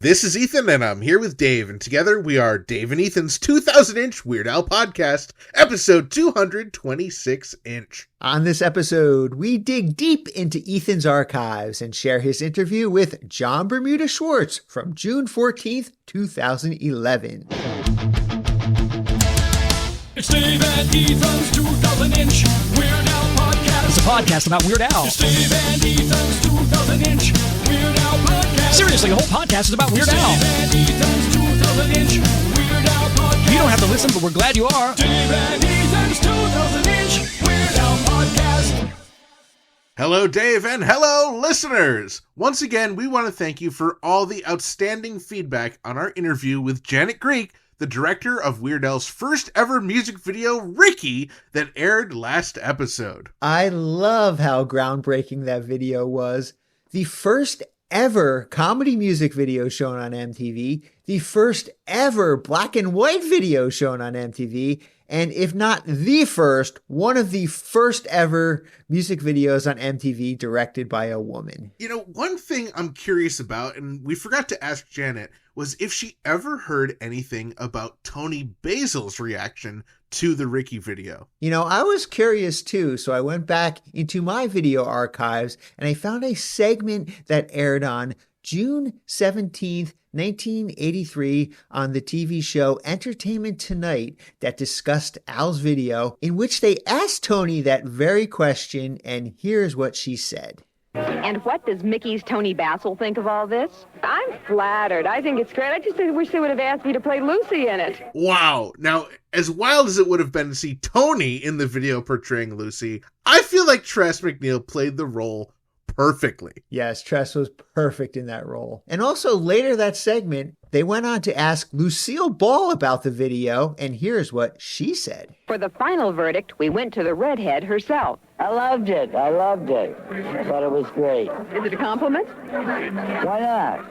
This is Ethan, and I'm here with Dave, and together we are Dave and Ethan's 2,000-inch Weird Al podcast, episode 226-inch. On this episode, we dig deep into Ethan's archives and share his interview with John Bermuda Schwartz from June 14th, 2011. It's Dave and Ethan's 2,000-inch Weird Al podcast. It's a podcast about Weird Al. It's Dave and Ethan's 2,000-inch Weird Al podcast. Seriously, the whole podcast is about Weird It's Al. Dave and Ethan's 2,000-inch Weird Al podcast. You don't have to listen, but we're glad you are. Dave and Ethan's 2,000-inch Weird Al podcast. Hello, Dave, and hello, listeners! Once again, we want to thank you for all the outstanding feedback on our interview with Janet Greek, the director of Weird Al's first ever music video, Ricky, that aired last episode. I love how groundbreaking that video was. The first ever comedy music video shown on MTV, the first ever black and white video shown on MTV, and if not the first, one of the first ever music videos on MTV directed by a woman. You know, one thing I'm curious about, and we forgot to ask Janet, was if she ever heard anything about Tony Basil's reaction to the Ricky video. You know, I was curious too, so I went back into my video archives and I found a segment that aired on June 17th, 1983 on the TV show Entertainment Tonight that discussed Al's video, in which they asked Tony that very question, and here's what she said. And what does Mickey's Tony Basil think of all this? I'm flattered. I think it's great. I just wish they would have asked me to play Lucy in it. Wow. Now, as wild as it would have been to see Tony in the video portraying Lucy, I feel like Tress MacNeille played the role perfectly. Yes, Tress was perfect in that role. And also later that segment, they went on to ask Lucille Ball about the video, and here's what she said. For the final verdict, we went to the redhead herself. I loved it. I thought it was great. Is it a compliment? Why not?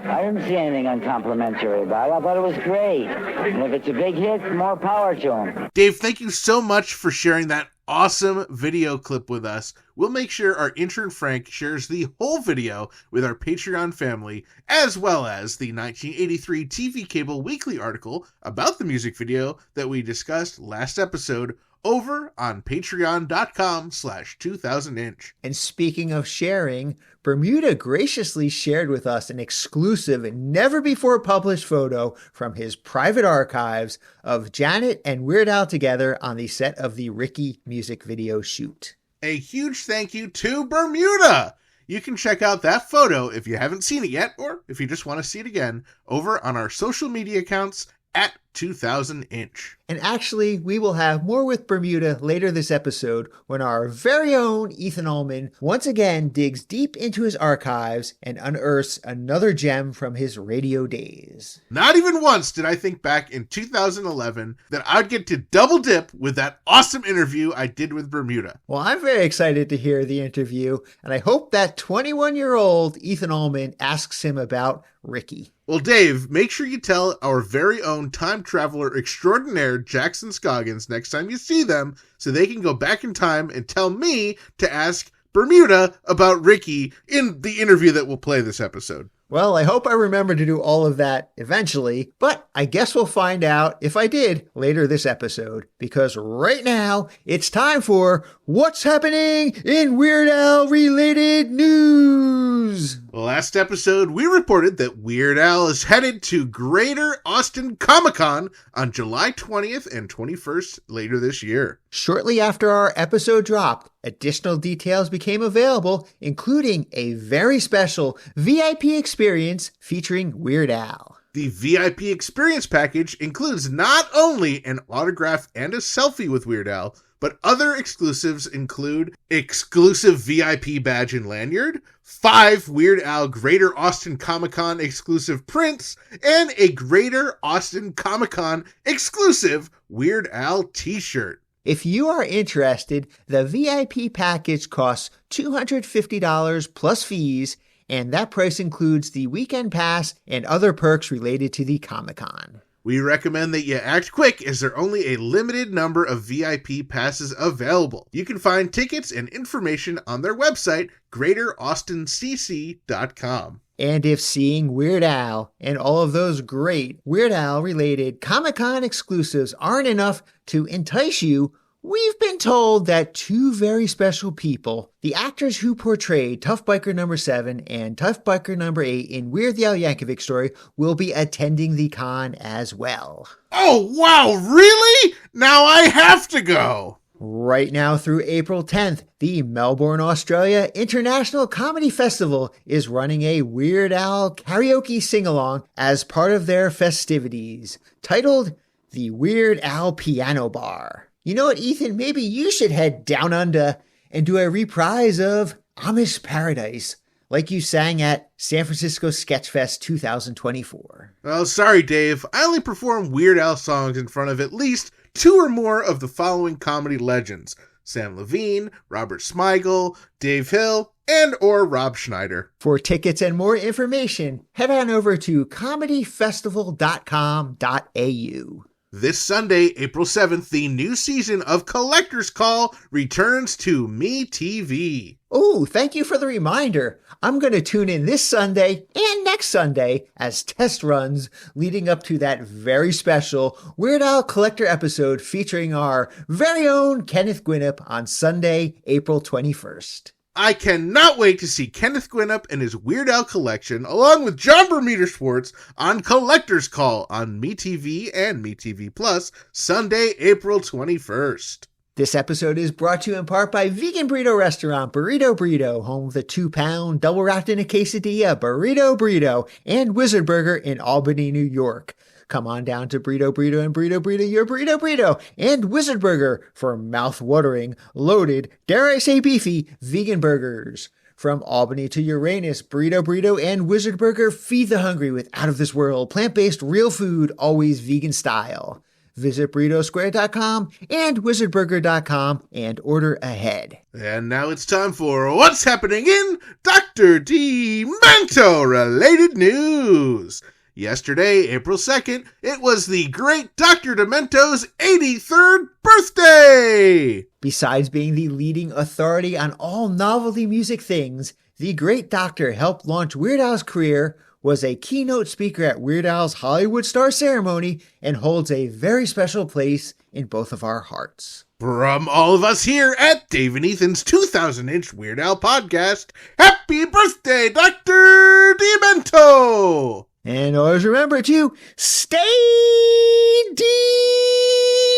I didn't see anything uncomplimentary about it. I thought it was great. And if it's a big hit, more power to him. Dave, thank you so much for sharing that awesome video clip with us. We'll make sure our intern Frank shares the whole video with our Patreon family, as well as the 1983 TV Cable Weekly article about the music video that we discussed last episode over on patreon.com/2000inch. And speaking of sharing, Bermuda graciously shared with us an exclusive and never before published photo from his private archives of Janet and Weird Al together on the set of the Ricky music video shoot. A huge thank you to Bermuda! You can check out that photo if you haven't seen it yet, or if you just want to see it again, over on our social media accounts at 2000inch. And actually, we will have more with Bermuda later this episode when our very own Ethan Ullman once again digs deep into his archives and unearths another gem from his radio days. Not even once did I think back in 2011 that I'd get to double dip with that awesome interview I did with Bermuda. Well, I'm very excited to hear the interview, and I hope that 21-year-old Ethan Ullman asks him about Ricky. Well, Dave, make sure you tell our very own time traveler extraordinaire Jackson Scoggins next time you see them so they can go back in time and tell me to ask Bermuda about Ricky in the interview that will play this episode. Well, I hope I remember to do all of that eventually, but I guess we'll find out if I did later this episode, because right now it's time for What's Happening in Weird Al related news. Last episode, we reported that Weird Al is headed to Greater Austin Comic-Con on July 20th and 21st later this year. Shortly after our episode dropped, additional details became available, including a very special VIP experience featuring Weird Al. The VIP experience package includes not only an autograph and a selfie with Weird Al, but other exclusives include exclusive VIP badge and lanyard, 5 Weird Al Greater Austin Comic-Con exclusive prints, and a Greater Austin Comic-Con exclusive Weird Al t-shirt. If you are interested, the VIP package costs $250 plus fees, and that price includes the weekend pass and other perks related to the Comic-Con. We recommend that you act quick as there are only a limited number of VIP passes available. You can find tickets and information on their website, greateraustincc.com. And if seeing Weird Al and all of those great Weird Al related Comic-Con exclusives aren't enough to entice you, we've been told that two very special people, the actors who portrayed Tough Biker number 7 and Tough Biker number 8 in Weird the Al Yankovic Story, will be attending the con as well. Oh, wow, really? Now I have to go. Right now through April 10th, the Melbourne, Australia International Comedy Festival is running a Weird Al karaoke sing-along as part of their festivities, titled the Weird Al Piano Bar. You know what, Ethan? Maybe you should head down under and do a reprise of Amish Paradise, like you sang at San Francisco Sketchfest 2024. Oh, sorry, Dave. I only perform Weird Al songs in front of at least 2 or more of the following comedy legends: Sam Levine, Robert Smigel, Dave Hill, and or Rob Schneider. For tickets and more information, head on over to comedyfestival.com.au. This Sunday, April 7th, the new season of Collector's Call returns to MeTV. Oh, thank you for the reminder. I'm going to tune in this Sunday and next Sunday as test runs leading up to that very special Weird Al Collector episode featuring our very own Kenneth Gwinnett on Sunday, April 21st. I cannot wait to see Kenneth Gwinnett and his Weird Al collection, along with John Bermuda Schwartz, on Collector's Call on MeTV and MeTV Plus, Sunday, April 21st. This episode is brought to you in part by vegan burrito restaurant Burrito Burrito, home of the 2-pound double wrapped in a quesadilla Burrito Burrito, and Wizard Burger in Albany, New York. Come on down to Burrito Burrito and Burrito Burrito, your Burrito Burrito, and Wizard Burger for mouth-watering, loaded, dare I say beefy, vegan burgers. From Albany to Uranus, Burrito Burrito and Wizard Burger feed the hungry with out-of-this-world, plant-based, real food, always vegan style. Visit burritosquare.com and wizardburger.com and order ahead. And now it's time for What's Happening in Dr. Demento related news. Yesterday, April 2nd, it was the great Dr. Demento's 83rd birthday! Besides being the leading authority on all novelty music things, the great doctor helped launch Weird Al's career, was a keynote speaker at Weird Al's Hollywood Star ceremony, and holds a very special place in both of our hearts. From all of us here at Dave and Ethan's 2,000-inch Weird Al podcast, happy birthday, Dr. Demento! And always remember to stay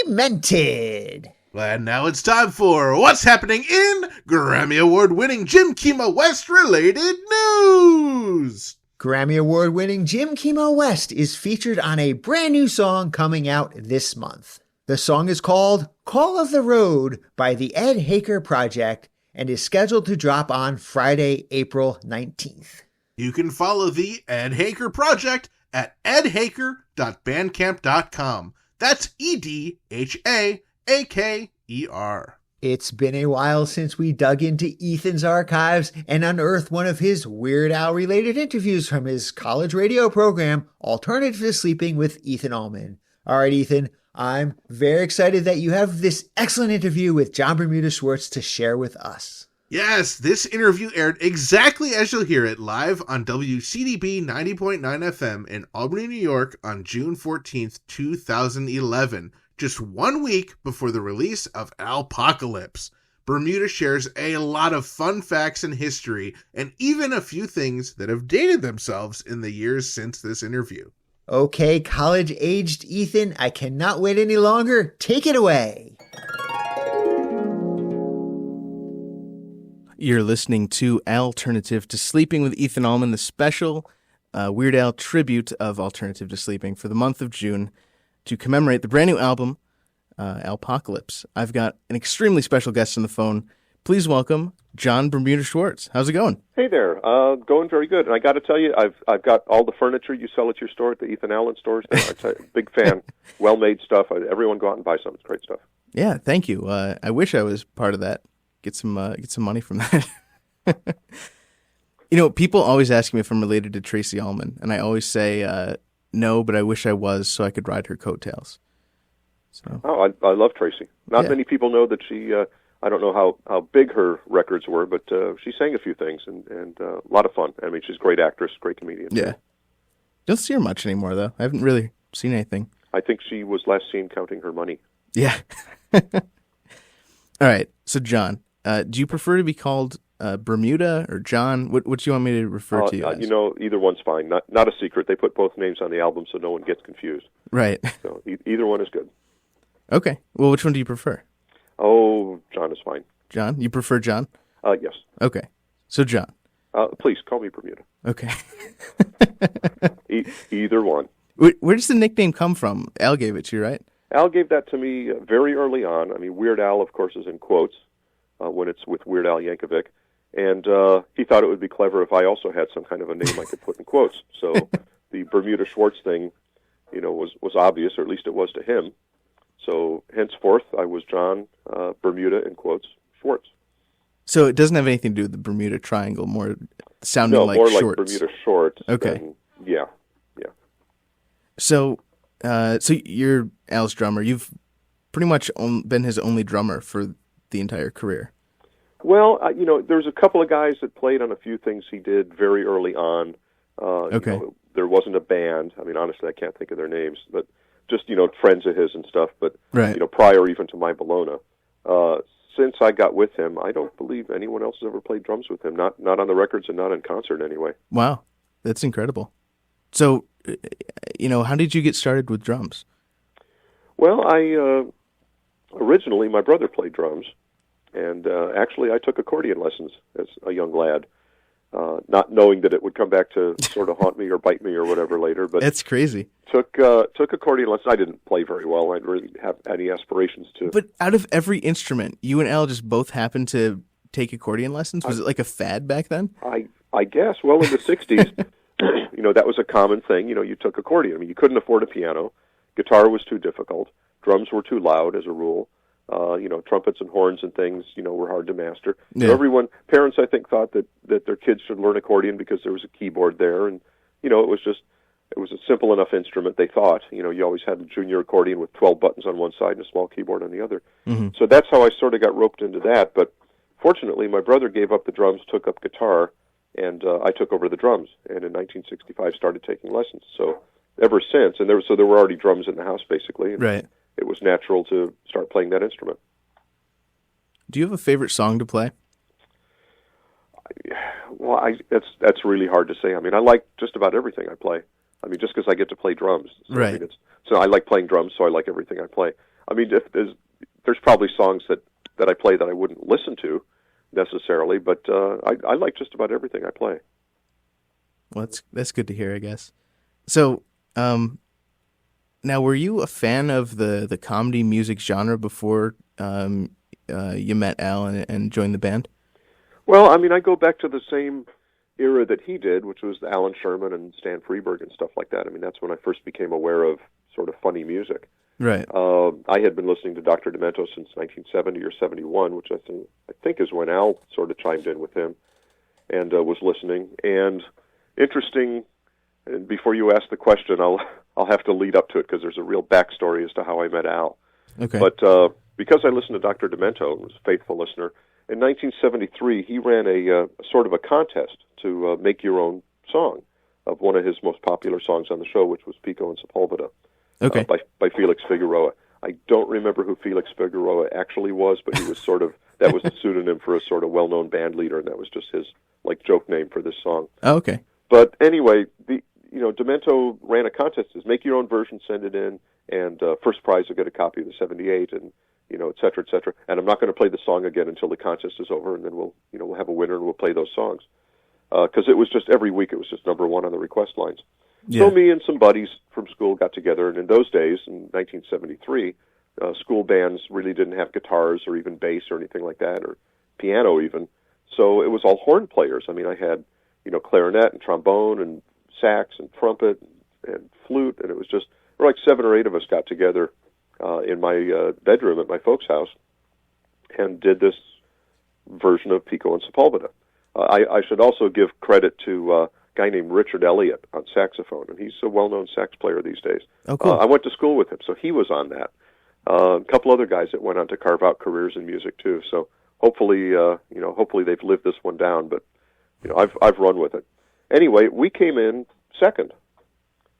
demented. And now it's time for What's Happening in Grammy Award-winning Jim Kimo West related news. Grammy Award-winning Jim Kimo West is featured on a brand new song coming out this month. The song is called Call of the Road by the Ed Haker Project and is scheduled to drop on Friday, April 19th. You can follow the Ed Haker Project at edhaker.bandcamp.com. That's EDHAAKER. It's been a while since we dug into Ethan's archives and unearthed one of his Weird Al related interviews from his college radio program, Alternative to Sleeping with Ethan Allman. All right, Ethan, I'm very excited that you have this excellent interview with John Bermuda Schwartz to share with us. Yes, this interview aired exactly as you'll hear it live on WCDB 90.9 FM in Albany, New York on June 14th, 2011, just 1 week before the release of Alpocalypse. Bermuda shares a lot of fun facts and history, and even a few things that have dated themselves in the years since this interview. Okay, college-aged Ethan, I cannot wait any longer. Take it away. You're listening to Alternative to Sleeping with Ethan Allman, the special Weird Al tribute of Alternative to Sleeping for the month of June to commemorate the brand new album, Alpocalypse. I've got an extremely special guest on the phone. Please welcome John Bermuda Schwartz. How's it going? Hey there. Going very good. And I got to tell you, I've got all the furniture you sell at your store, at the Ethan Allen stores. Big fan. Well-made stuff. Everyone go out and buy some. It's great stuff. Yeah, thank you. I wish I was part of that. Get some money from that. You know, people always ask me if I'm related to Tracy Ullman, and I always say no, but I wish I was so I could ride her coattails. So. Oh, I love Tracy. Not many people know that she I don't know how big her records were, but she sang a few things, and a lot of fun. I mean, she's a great actress, great comedian. Yeah. Don't see her much anymore, though. I haven't really seen anything. I think she was last seen counting her money. Yeah. All right. So, John, do you prefer to be called Bermuda or John? What do you want me to refer to you as? Either one's fine. Not a secret. They put both names on the album so no one gets confused. Right. So either one is good. Okay. Well, which one do you prefer? Oh, John is fine. John? You prefer John? Yes. Okay. So, John. Please, call me Bermuda. Okay. Either one. Where does the nickname come from? Al gave it to you, right? Al gave that to me very early on. I mean, Weird Al, of course, is in quotes when it's with Weird Al Yankovic. And he thought it would be clever if I also had some kind of a name I could put in quotes. So the Bermuda Schwartz thing, was obvious, or at least it was to him. So henceforth, I was John Bermuda, in quotes, Schwartz. So it doesn't have anything to do with the Bermuda Triangle, more sounding like more shorts. like Bermuda Shorts. Okay. Yeah. So you're Al's drummer. You've pretty much been his only drummer for the entire career. Well, there's a couple of guys that played on a few things he did very early on. Okay. There wasn't a band. I mean, honestly, I can't think of their names, but just, friends of his and stuff. But, right. Prior even to My Bologna. Since I got with him, I don't believe anyone else has ever played drums with him. Not on the records and not in concert anyway. Wow. That's incredible. So, how did you get started with drums? Well, originally my brother played drums, and actually I took accordion lessons as a young lad, not knowing that it would come back to sort of haunt me or bite me or whatever later. But that's crazy. Took accordion lessons. I didn't play very well. I didn't really have any aspirations to. But out of every instrument, you and Al just both happened to take accordion lessons? Was it like a fad back then? I guess. Well, in the 60s, that was a common thing. You took accordion. I mean, you couldn't afford a piano. Guitar was too difficult. Drums were too loud, as a rule. Trumpets and horns and things, were hard to master. Yeah. So parents, I think, thought that their kids should learn accordion because there was a keyboard there. And, it was a simple enough instrument, they thought. You always had a junior accordion with 12 buttons on one side and a small keyboard on the other. Mm-hmm. So that's how I sort of got roped into that. But fortunately, my brother gave up the drums, took up guitar, and I took over the drums. And in 1965, started taking lessons. So ever since, and there were already drums in the house, basically. And right. It was natural to start playing that instrument. Do you have a favorite song to play? Well, that's really hard to say. I mean, I like just about everything I play. I mean, just because I get to play drums. So, right. I mean, so I like playing drums, so I like everything I play. I mean, there's probably songs that I play that I wouldn't listen to necessarily, but I like just about everything I play. Well, that's good to hear, I guess. So, now, were you a fan of the comedy music genre before you met Al and joined the band? Well, I mean, I go back to the same era that he did, which was Alan Sherman and Stan Freberg and stuff like that. I mean, that's when I first became aware of sort of funny music. Right. I had been listening to Dr. Demento since 1970 or 71, which I think is when Al sort of chimed in with him and was listening. And interesting, and before you ask the question, I'll have to lead up to it because there's a real backstory as to how I met Al. Okay. But because I listened to Dr. Demento and was a faithful listener, in 1973 he ran a sort of a contest to make your own song of one of his most popular songs on the show, which was Pico and Sepulveda, okay. by Felix Figueroa. I don't remember who Felix Figueroa actually was, but he was that was the pseudonym for a sort of well-known band leader, and that was just his joke name for this song. Oh, okay. But anyway, Demento ran a contest. Says make your own version, send it in, and first prize will get a copy of the 78, and et cetera, et cetera. And I'm not going to play the song again until the contest is over, and then we'll have a winner and we'll play those songs. Because it was just every week, it was just number one on the request lines. Yeah. So me and some buddies from school got together, and in those days, in 1973, school bands really didn't have guitars or even bass or anything like that, or piano even. So it was all horn players. I mean, I had clarinet and trombone and sax and trumpet and flute, and it was just like 7 or 8 of us got together in my bedroom at my folks' house and did this version of Pico and Sepulveda. I should also give credit to a guy named Richard Elliott on saxophone, and he's a well-known sax player these days. Oh, cool. I went to school with him, so he was on that. A couple other guys that went on to carve out careers in music too. So hopefully, hopefully they've lived this one down. But I've run with it. Anyway, we came in second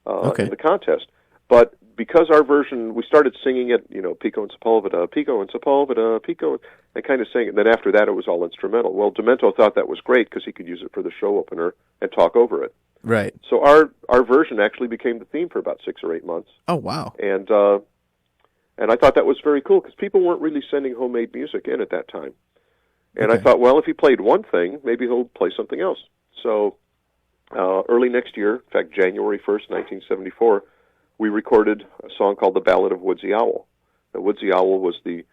in the contest, but because our version, we started singing it, Pico and Sepulveda, Pico and Sepulveda, Pico, and kind of sang it. And then after that, it was all instrumental. Well, Demento thought that was great because he could use it for the show opener and talk over it. Right. So our version actually became the theme for about 6 or 8 months. Oh, wow. And I thought that was very cool because people weren't really sending homemade music in at that time. And I thought, well, if he played one thing, maybe he'll play something else. So early next year, in fact, January 1st, 1974, we recorded a song called "The Ballad of Woodsy Owl." Now, Woodsy Owl was the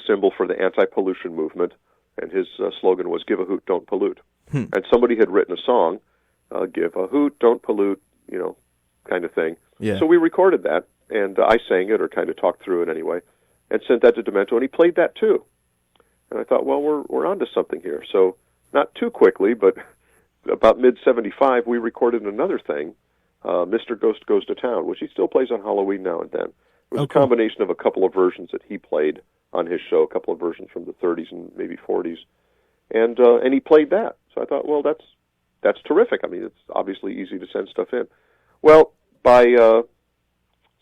symbol for the anti-pollution movement, and his slogan was "Give a hoot, don't pollute." And somebody had written a song, "Give a hoot, don't pollute," kind of thing. Yeah. So we recorded that, and I sang it or kind of talked through it anyway, and sent that to Demento, and he played that too. And I thought, well, we're onto something here. So not too quickly, but about mid-75, we recorded another thing, Mr. Ghost Goes to Town, which he still plays on Halloween now and then. It was a combination of a couple of versions that he played on his show, a couple of versions from the 30s and maybe 40s, and he played that. So I thought, well, that's terrific. I mean, it's obviously easy to send stuff in. Well, by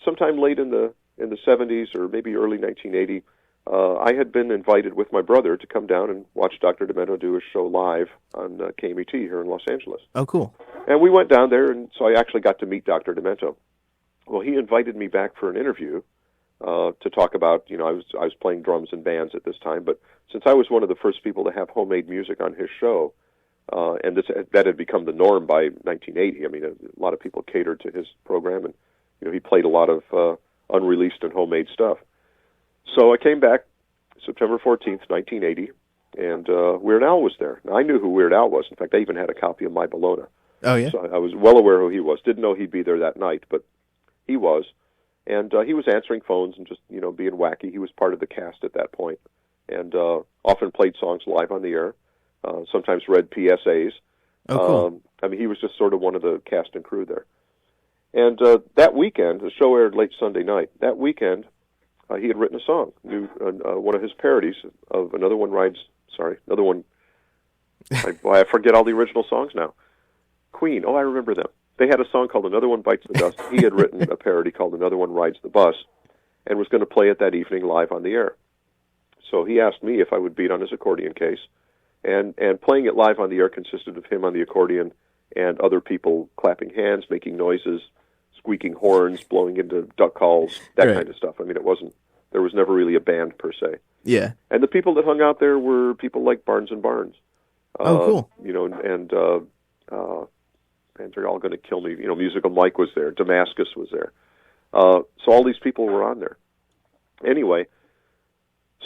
sometime late in the 70s or maybe early 1980, I had been invited with my brother to come down and watch Dr. Demento do his show live on KMET here in Los Angeles. Oh, cool. And we went down there, and so I actually got to meet Dr. Demento. Well, he invited me back for an interview to talk about, I was playing drums in bands at this time, but since I was one of the first people to have homemade music on his show, and that had become the norm by 1980. I mean, a lot of people catered to his program, and he played a lot of unreleased and homemade stuff. So I came back September 14th, 1980, and Weird Al was there. Now, I knew who Weird Al was. In fact, I even had a copy of My Bologna. Oh, yeah? So I was well aware who he was. Didn't know he'd be there that night, but he was. And he was answering phones and just, being wacky. He was part of the cast at that point, and often played songs live on the air, sometimes read PSAs. Oh, cool. I mean, he was just sort of one of the cast and crew there. And that weekend, the show aired late Sunday night. That weekend, he had written a song, one of his parodies of Another One. I forget all the original songs now. Queen. Oh, I remember them. They had a song called Another One Bites the Dust. He had written a parody called Another One Rides the Bus and was going to play it that evening live on the air. So he asked me if I would beat on his accordion case. And playing it live on the air consisted of him on the accordion and other people clapping hands, making noises, squeaking horns, blowing into duck calls, that kind of stuff. I mean, there was never really a band per se. Yeah. And the people that hung out there were people like Barnes and Barnes. Oh, cool. And they're all going to kill me. Musical Mike was there. Damascus was there. So all these people were on there. Anyway,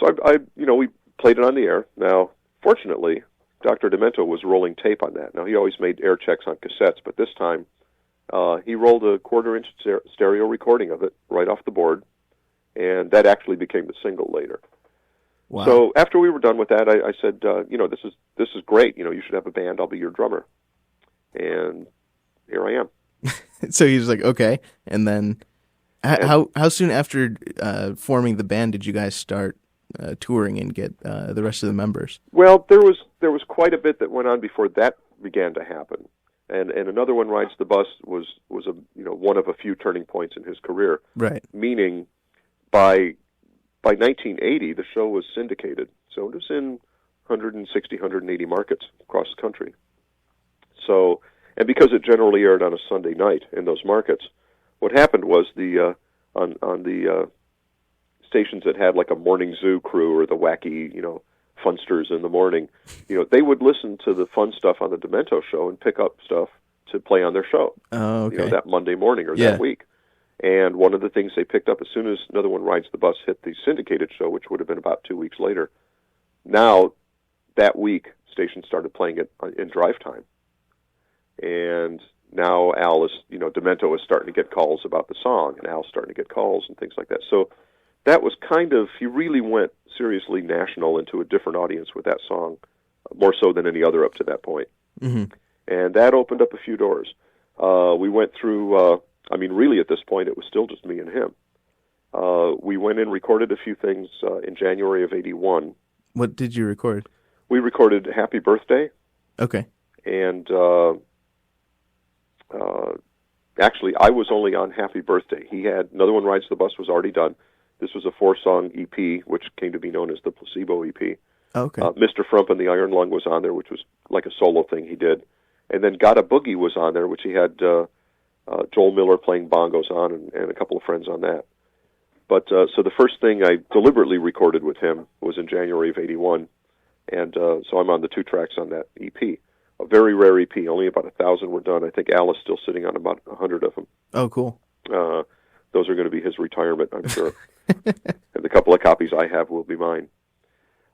so we played it on the air. Now, fortunately, Dr. Demento was rolling tape on that. Now, he always made air checks on cassettes, but this time he rolled a quarter-inch stereo recording of it right off the board, and that actually became the single later. Wow. So after we were done with that, I said, this is great. You should have a band. I'll be your drummer. And here I am. So he was like, okay. And then how soon after forming the band did you guys start touring and get the rest of the members? Well, there was quite a bit that went on before that began to happen. And Another One Rides the Bus was one of a few turning points in his career. Right. Meaning by 1980, the show was syndicated. So it was in 160, 180 markets across the country. So, and because it generally aired on a Sunday night in those markets, what happened was on the stations that had like a morning zoo crew or the wacky, funsters in the morning, they would listen to the fun stuff on the Demento show and pick up stuff to play on their show. Oh, okay. That Monday morning or that week. And one of the things they picked up as soon as Another One Rides the Bus hit the syndicated show, which would have been about 2 weeks later, now that week stations started playing it in drive time. And now Al is, Demento is starting to get calls about the song, and Al's starting to get calls and things like that. So that was he really went seriously national into a different audience with that song, more so than any other up to that point. Mm-hmm. And that opened up a few doors. We went through, really at this point it was still just me and him. We went in, recorded a few things in January of '81. What did you record? We recorded "Happy Birthday," Okay. and actually, I was only on "Happy Birthday." He had "Another One Rides the Bus" was already done. This was a 4-song EP, which came to be known as the Placebo EP. Okay. Mr. Frump and the Iron Lung was on there, which was like a solo thing he did. And then Gotta Boogie was on there, which he had Joel Miller playing bongos on and a couple of friends on that. But so the first thing I deliberately recorded with him was in January of '81, and so I'm on the 2 tracks on that EP. A very rare EP. Only about 1,000 were done. I think Al is still sitting on about 100 of them. Oh, cool. Those are going to be his retirement, I'm sure. And the couple of copies I have will be mine.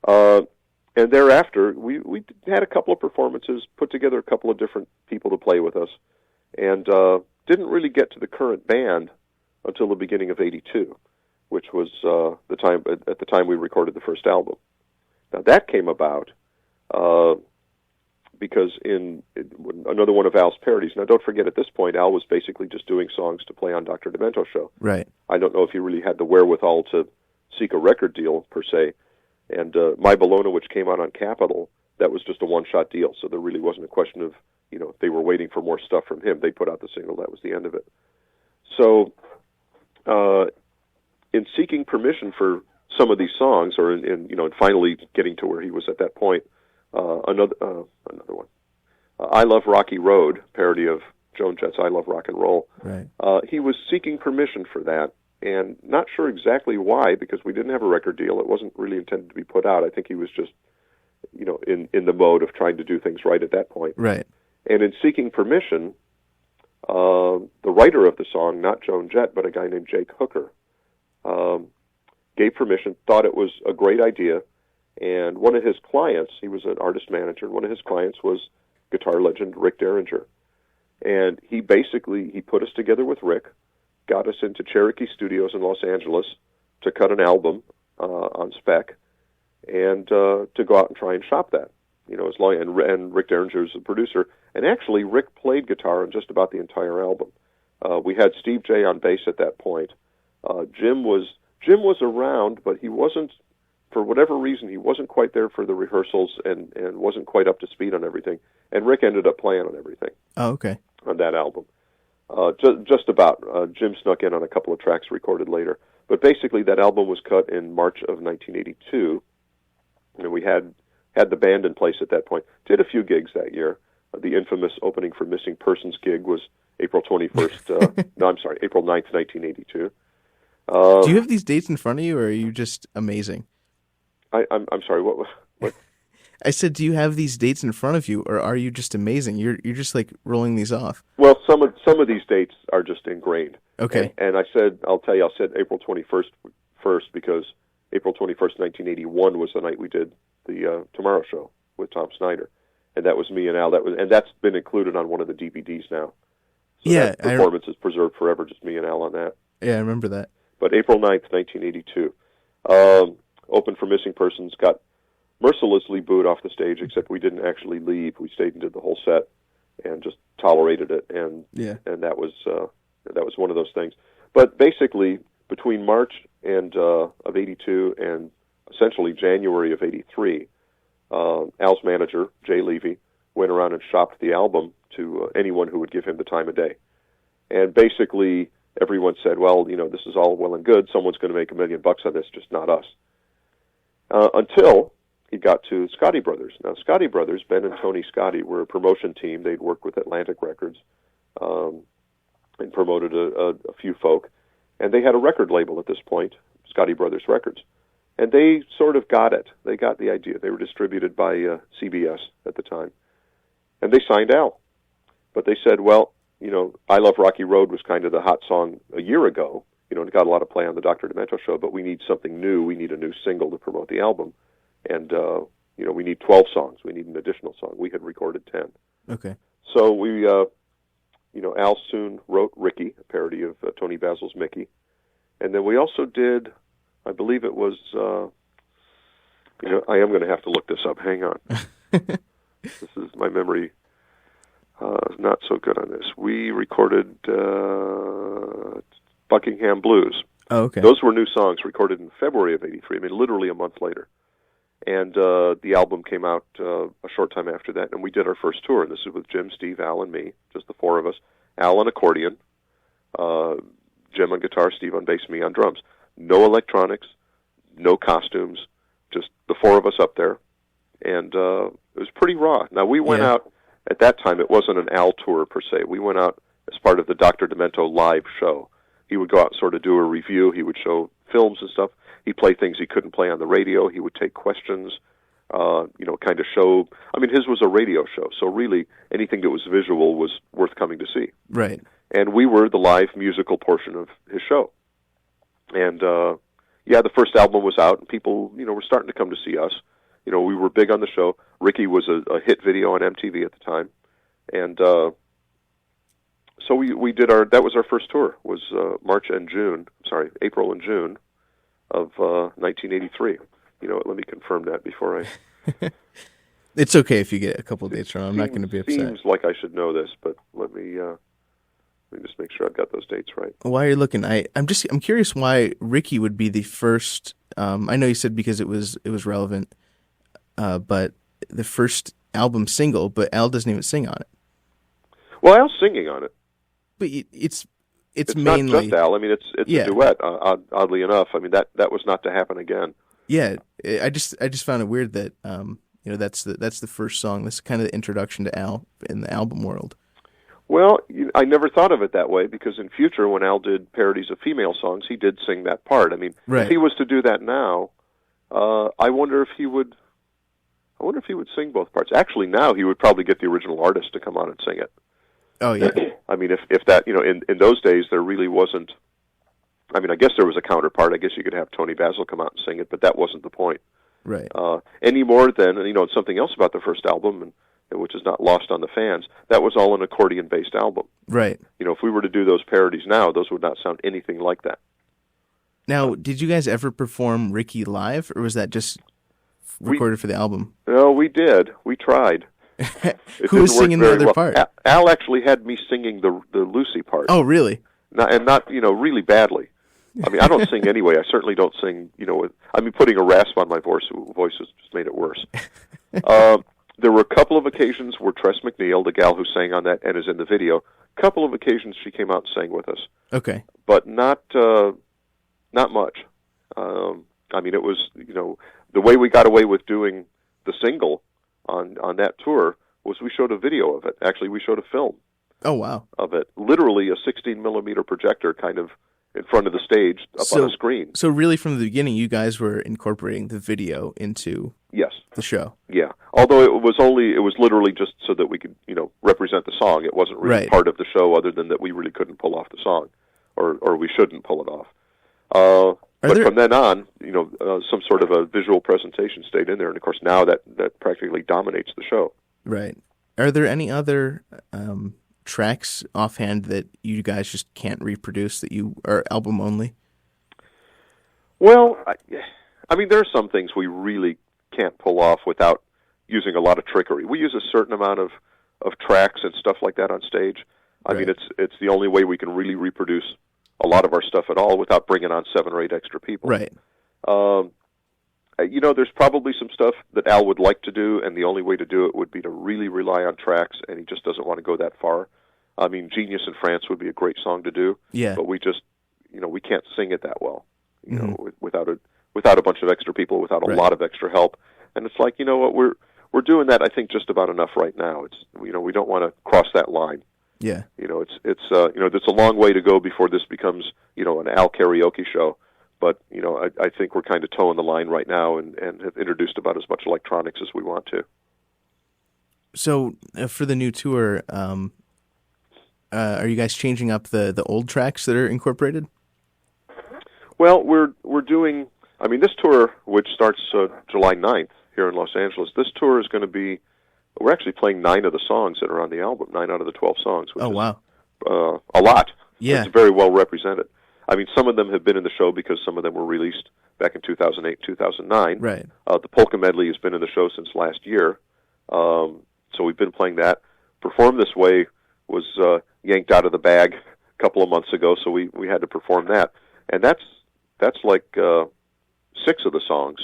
And thereafter, we had a couple of performances, put together a couple of different people to play with us, and didn't really get to the current band until the beginning of '82, which was at the time we recorded the first album. Now that came about because in another one of Al's parodies. Now don't forget, at this point, Al was basically just doing songs to play on Dr. Demento's show. Right. I don't know if he really had the wherewithal to seek a record deal per se. And My Bologna, which came out on Capitol, that was just a one-shot deal. So there really wasn't a question of, if they were waiting for more stuff from him. They put out the single. That was the end of it. So in seeking permission for some of these songs, or in finally getting to where he was at that point, another one, I Love Rocky Road, parody of Joan Jett's I Love Rock and Roll. Right. He was seeking permission for that, and not sure exactly why, because we didn't have a record deal. It wasn't really intended to be put out. I think he was just, in the mode of trying to do things right at that point. Right. And in seeking permission, the writer of the song, not Joan Jett, but a guy named Jake Hooker, gave permission, thought it was a great idea, and one of his clients, he was an artist manager, and one of his clients was guitar legend Rick Derringer. And he put us together with Rick, got us into Cherokee Studios in Los Angeles to cut an album on spec, and to go out and try and shop that. And Rick Derringer was the producer. And actually, Rick played guitar on just about the entire album. We had Steve J on bass at that point. Jim was around, but he wasn't, for whatever reason, he wasn't quite there for the rehearsals and wasn't quite up to speed on everything. And Rick ended up playing on everything. Oh, okay. On that album. Just about. Jim snuck in on a couple of tracks recorded later. But basically, that album was cut in March of 1982, and we had the band in place at that point. Did a few gigs that year. The infamous opening for Missing Persons gig was April 21st. April 9th, 1982. Do you have these dates in front of you, or are you just amazing? I'm sorry. What? I said, do you have these dates in front of you, or are you just amazing? You're just like rolling these off. Well, some of these dates are just ingrained. Okay. And I said April 21st first because April 21st, 1981 was the night we did the Tomorrow Show with Tom Snyder, and that was me and Al. That's been included on one of the DVDs now. So yeah, that performance is preserved forever. Just me and Al on that. Yeah, I remember that. But April 9th, 1982, opened for Missing Persons, got mercilessly booed off the stage, except we didn't actually leave. We stayed and did the whole set and just tolerated it, and that was one of those things. But basically, between March of '82 and essentially January of '83, Al's manager, Jay Levy, went around and shopped the album to anyone who would give him the time of day. And basically, everyone said, well, this is all well and good. Someone's going to make $1 million on this, just not us. Until he got to Scotti Brothers. Now, Scotti Brothers, Ben and Tony Scotti, were a promotion team. They'd worked with Atlantic Records and promoted a few folk. And they had a record label at this point, Scotti Brothers Records. And they sort of got it. They got the idea. They were distributed by CBS at the time. And they signed Al. But they said, well, I Love Rocky Road was kind of the hot song a year ago. It got a lot of play on the Dr. Demento show, but we need something new. We need a new single to promote the album. And, we need 12 songs. We need an additional song. We had recorded 10. Okay. So we, Al soon wrote Ricky, a parody of Tony Basil's Mickey. And then we also did, I believe it was, I am going to have to look this up. Hang on. This is my memory. Not so good on this. We recorded Buckingham Blues, Oh, okay. Those were new songs recorded in February of '83. I mean, literally a month later. And the album came out a short time after that, and we did our first tour. And this is with Jim, Steve, Al, and me, just the four of us. Al on accordion, Jim on guitar, Steve on bass, me on drums. No electronics, no costumes, just the four of us up there. And it was pretty raw. Now, we went out, at that time, it wasn't an Al tour per se. We went out as part of the Dr. Demento live show. He would go out and sort of do a review. He would show films and stuff. He'd play things he couldn't play on the radio. He would take questions, kind of show. I mean, his was a radio show, so really anything that was visual was worth coming to see. Right. And we were the live musical portion of his show. And, the first album was out, and people, were starting to come to see us. We were big on the show. Ricky was a hit video on MTV at the time. And so we did that was our first tour, was April and June of 1983. Let me confirm that before I... It's okay if you get a couple of dates wrong. I'm not going to be upset. Seems like I should know this, but let me just make sure I've got those dates right. While you're looking, I'm curious why Ricky would be the first. I know you said because it was relevant, but the first album single. But Al doesn't even sing on it. Well, Al's singing on it. But it's mainly not just Al. I mean, it's a duet. Oddly enough, I mean that was not to happen again. Yeah, I just found it weird that that's the first song. That's kind of the introduction to Al in the album world. Well, I never thought of it that way, because in future, when Al did parodies of female songs, he did sing that part. I mean, if he was to do that now, I wonder if he would sing both parts. Actually, now he would probably get the original artist to come on and sing it. Oh yeah. I mean, if that, in those days there really wasn't. I mean, I guess there was a counterpart. I guess you could have Tony Basil come out and sing it, but that wasn't the point. Right. Any more than, and something else about the first album, and which is not lost on the fans, that was all an accordion-based album. Right. If we were to do those parodies now, those would not sound anything like that. Now, did you guys ever perform Ricky live, or was that just recorded for the album? No, we did. We tried. Who was singing the other part? Al actually had me singing the Lucy part. Oh, really? Not really badly. I mean, I don't sing anyway. I certainly don't sing, putting a rasp on my voice has just made it worse. There were a couple of occasions where Tress MacNeille, the gal who sang on that and is in the video, a couple of occasions she came out and sang with us. Okay. But not much. I mean, it was, the way we got away with doing the single on that tour was we showed a video of it. Actually, we showed a film. Oh, wow. Of it. Literally a 16-millimeter projector kind of in front of the stage up on a screen. So really from the beginning, you guys were incorporating the video into the show. Yeah. Although it was literally just so that we could, represent the song. It wasn't really part of the show, other than that we really couldn't pull off the song, or we shouldn't pull it off. But from then on, some sort of a visual presentation stayed in there, and of course now that practically dominates the show. Right. Are there any other tracks offhand that you guys just can't reproduce, that you are album only? Well, I mean, there are some things we really can't pull off without using a lot of trickery. We use a certain amount of tracks and stuff like that on stage. I mean, it's the only way we can really reproduce a lot of our stuff at all without bringing on 7 or 8 extra people. Right. There's probably some stuff that Al would like to do, and the only way to do it would be to really rely on tracks, and he just doesn't want to go that far. I mean, Genius in France would be a great song to do, but we just, we can't sing it that well, without a bunch of extra people, without a lot of extra help. And it's like, what, we're doing that, I think, just about enough right now. It's, we don't want to cross that line. Yeah. It's a long way to go before this becomes, an Al karaoke show. But, I think we're kind of toeing the line right now and have introduced about as much electronics as we want to. So for the new tour, are you guys changing up the old tracks that are incorporated? Well, we're doing, I mean, this tour, which starts July 9th here in Los Angeles, this tour is going to be, we're actually playing 9 of the songs that are on the album, 9 out of the 12 songs. Which is a lot. Yeah. It's very well represented. I mean, some of them have been in the show because some of them were released back in 2008, 2009. Right. The Polka Medley has been in the show since last year. So we've been playing that. Perform This Way was yanked out of the bag a couple of months ago, so we had to perform that. And that's that's like 6 of the songs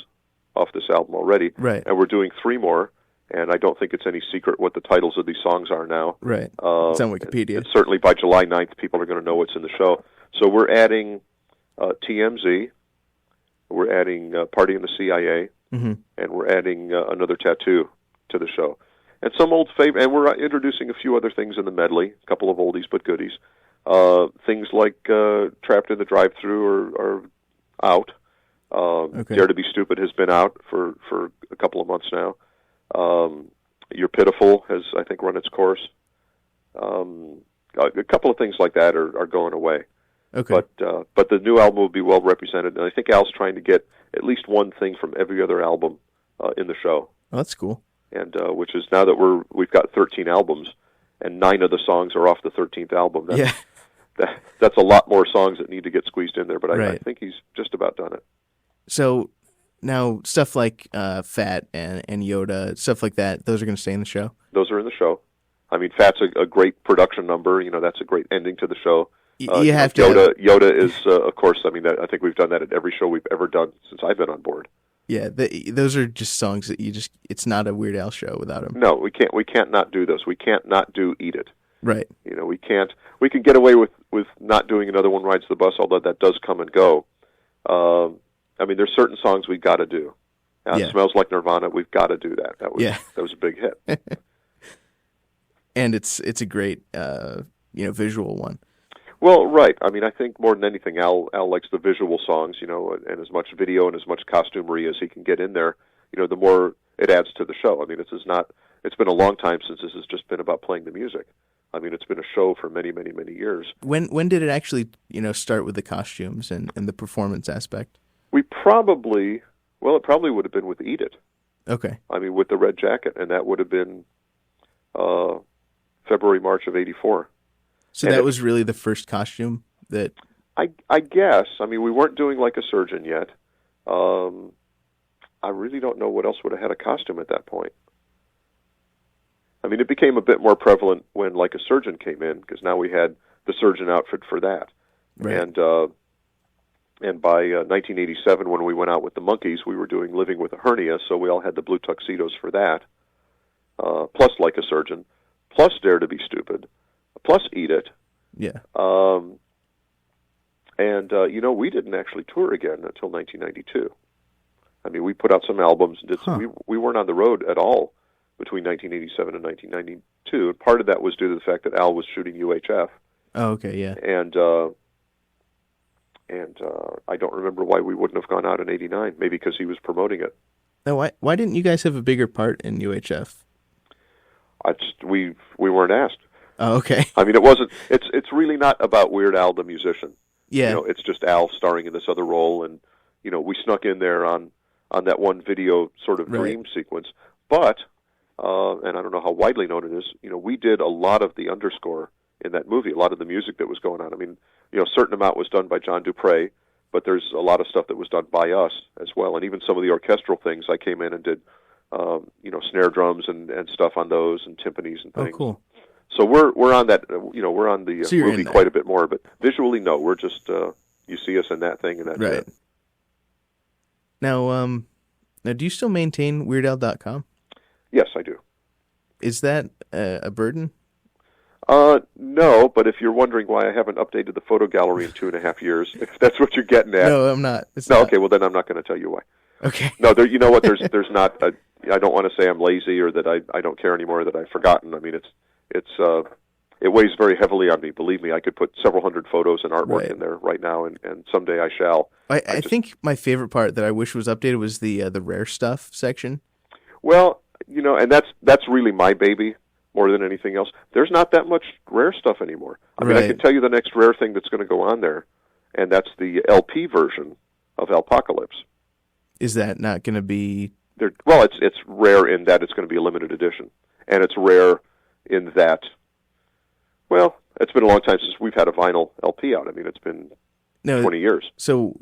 off this album already. Right. And we're doing 3 more, and I don't think it's any secret what the titles of these songs are now. Right. It's on Wikipedia. And certainly by July 9th, people are going to know what's in the show. So we're adding TMZ, we're adding Party in the CIA, and we're adding Another Tattoo to the show. And some old favorite, and we're introducing a few other things in the medley, a couple of oldies but goodies. Things like Trapped in the Drive-Thru are out. Dare to Be Stupid has been out for a couple of months now. You're Pitiful has, I think, run its course. A couple of things like that are going away. Okay. But the new album will be well represented, and I think Al's trying to get at least one thing from every other album in the show. Oh, that's cool. And which is now that we've got 13 albums, and 9 of the songs are off the 13th album. That's a lot more songs that need to get squeezed in there, but I think he's just about done it. So now stuff like Fat and Yoda, stuff like that, those are going to stay in the show? Those are in the show. I mean, Fat's a great production number. That's a great ending to the show. You have to. Yoda is, of course. I mean, I think we've done that at every show we've ever done since I've been on board. Yeah, those are just songs that it's not a Weird Al show without them. No, we can't not do those. We can't not do Eat It. Right. We can get away with not doing Another One Rides the Bus, although that does come and go. I mean, there's certain songs we've got to do. Smells Like Nirvana, we've got to do that. That was a big hit. And it's a great visual one. Well, right. I mean, I think more than anything, Al likes the visual songs, and as much video and as much costumery as he can get in there, the more it adds to the show. I mean, it's been a long time since this has just been about playing the music. I mean, it's been a show for many, many, many years. When did it actually, start with the costumes and the performance aspect? It probably would have been with Eat It. Okay. I mean, with the red jacket, and that would have been February, March of '84. So that was really the first costume that... I guess. I mean, we weren't doing Like a Surgeon yet. I really don't know what else would have had a costume at that point. I mean, it became a bit more prevalent when Like a Surgeon came in, because now we had the surgeon outfit for that. Right. And by 1987, when we went out with the Monkees, we were doing Living with a Hernia, so we all had the blue tuxedos for that, plus Like a Surgeon, plus Dare to Be Stupid, plus Eat It. Yeah. We didn't actually tour again until 1992. I mean, we put out some albums. We weren't on the road at all between 1987 and 1992, and part of that was due to the fact that Al was shooting UHF. Oh, okay, yeah. And I don't remember why we wouldn't have gone out in '89. Maybe because he was promoting it. Now, why didn't you guys have a bigger part in UHF? We weren't asked. Oh, okay. I mean, it wasn't. It's really not about Weird Al the musician. Yeah. It's just Al starring in this other role, and we snuck in there on that one video sort of dream sequence. But and I don't know how widely known it is. We did a lot of the underscore in that movie, a lot of the music that was going on. I mean, a certain amount was done by John Dupre, but there's a lot of stuff that was done by us as well, and even some of the orchestral things. I came in and did, snare drums and stuff on those, and timpanis and things. Oh, cool. So we're on that. We're on the So movie quite a bit more, but visually, no. We're just you see us in that thing, and that's it. Now, do you still maintain WeirdAl.com? Yes, I do. Is that a burden? No, but if you're wondering why I haven't updated the photo gallery in 2.5 years, if that's what you're getting at. No, I'm not. Okay, well then I'm not going to tell you why. Okay. No, you know what? There's not. I don't want to say I'm lazy or that I don't care anymore, that I've forgotten. I mean, it weighs very heavily on me. Believe me, I could put several hundred photos and artwork in there right now, and someday I shall. I think my favorite part that I wish was updated was the rare stuff section. Well, and that's really my baby more than anything else. There's not that much rare stuff anymore. I mean, I can tell you the next rare thing that's going to go on there, and that's the LP version of Alpocalypse. Is that not going to be... Well, it's rare in that it's going to be a limited edition, and it's rare in that, well, it's been a long time since we've had a vinyl LP out. I mean, it's been 20 years. So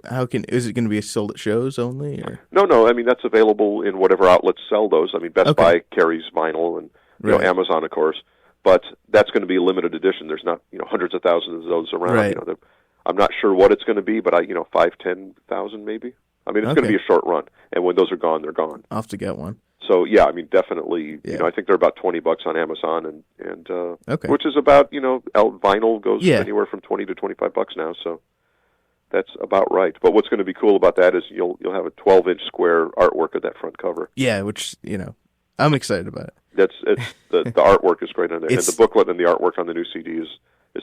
is it going to be sold at shows only? Or? No. I mean, that's available in whatever outlets sell those. I mean, Best Buy carries vinyl, and Amazon, of course. But that's going to be a limited edition. There's not hundreds of thousands of those around. Right. I'm not sure what it's going to be, but 5,000-10,000 maybe. I mean, it's going to be a short run, and when those are gone, they're gone. I'll have to get one. So yeah, I mean, definitely. Yeah. I think they're about $20 on Amazon, and Okay. which is about vinyl goes anywhere from $20 to $25 now. So that's about right. But what's going to be cool about that is you'll have a 12-inch square artwork of that front cover. Yeah, which I'm excited about it. The artwork is great on there, and the booklet and the artwork on the new CD is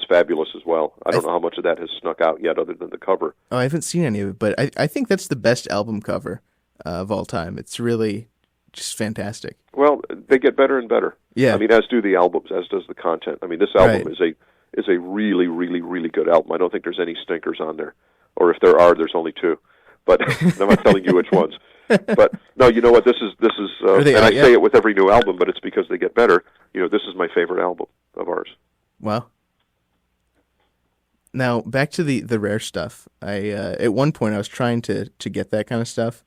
fabulous as well. I don't know how much of that has snuck out yet, other than the cover. Oh, I haven't seen any of it, but I think that's the best album cover of all time. It's really just fantastic. Well, they get better and better. Yeah. I mean, as do the albums, as does the content. I mean, this album is a really, really, really good album. I don't think there's any stinkers on there, or if there are, there's only two. But I'm not telling you which ones. But no, you know what? This is, and I say it with every new album, but it's because they get better. This is my favorite album of ours. Wow. Now back to the rare stuff. At one point I was trying to get that kind of stuff,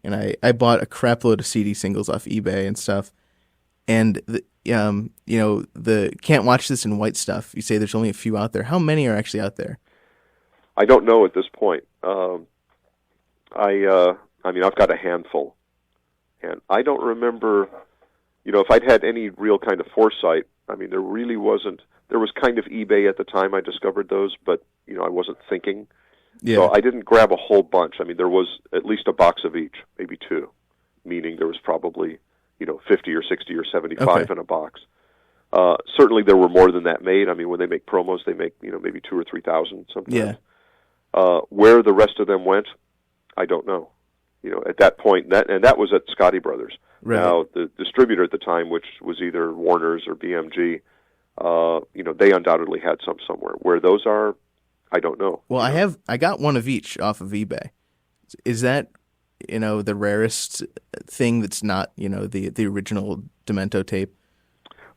and I bought a crap load of CD singles off eBay and stuff. And the can't watch this in white stuff. You say there's only a few out there. How many are actually out there? I don't know at this point. I mean, I've got a handful, and I don't remember, if I'd had any real kind of foresight. I mean, there really wasn't. There was kind of eBay at the time I discovered those, but I wasn't thinking. Yeah. So I didn't grab a whole bunch. I mean, there was at least a box of each, maybe two, meaning there was probably 50 or 60 or 75 in a box. Certainly, there were more than that made. I mean, when they make promos, they make maybe 2,000 or 3,000 sometimes. Yeah. Where the rest of them went, I don't know. At that point, that was at Scotty Brothers. Right. Now, the distributor at the time, which was either Warner's or BMG, they undoubtedly had some somewhere. Where those are, I don't know. Well, I got one of each off of eBay. Is that the rarest thing that's not the original Demento tape?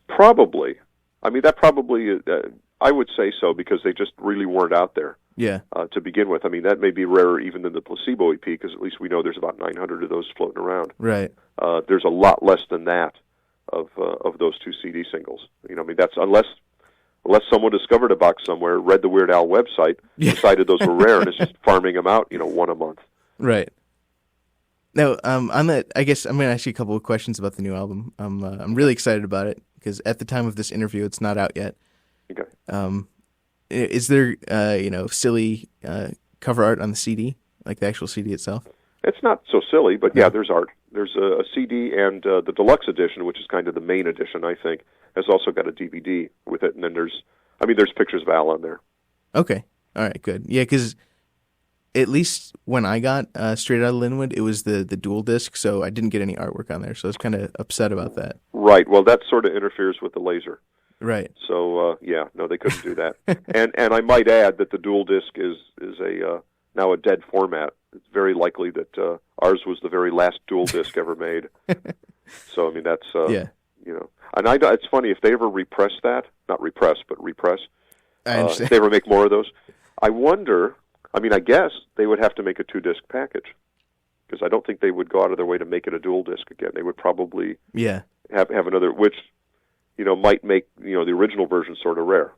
Probably. I mean, that probably I would say so, because they just really weren't out there. Yeah. To begin with. I mean, that may be rarer even than the Placebo EP, because at least we know there's about 900 of those floating around. Right. There's a lot less than that of those two CD singles. I mean, that's unless someone discovered a box somewhere, read the Weird Al website, decided those were rare, and is just farming them out, one a month. Right. Now, on that, I guess I'm going to ask you a couple of questions about the new album. I'm really excited about it, because at the time of this interview, it's not out yet. Okay. Is there, silly cover art on the CD, like the actual CD itself? It's not so silly, but yeah, there's art. There's a CD, and the deluxe edition, which is kind of the main edition, I think, has also got a DVD with it. And then there's pictures of Al on there. Okay. All right, good. Yeah, because at least when I got Straight Outta Linwood, it was the dual disc, so I didn't get any artwork on there. So I was kind of upset about that. Right. Well, that sort of interferes with the laser. Right. So no, they couldn't do that. and I might add that the dual disc is now a dead format. It's very likely that ours was the very last dual disc ever made. So I mean, that's And it's funny, if they ever repress that, not repress, but repress. I understand. If they ever make more of those, I wonder. I mean, I guess they would have to make a 2-disc package, because I don't think they would go out of their way to make it a dual disc again. They would probably have another, which might make the original version sort of rare.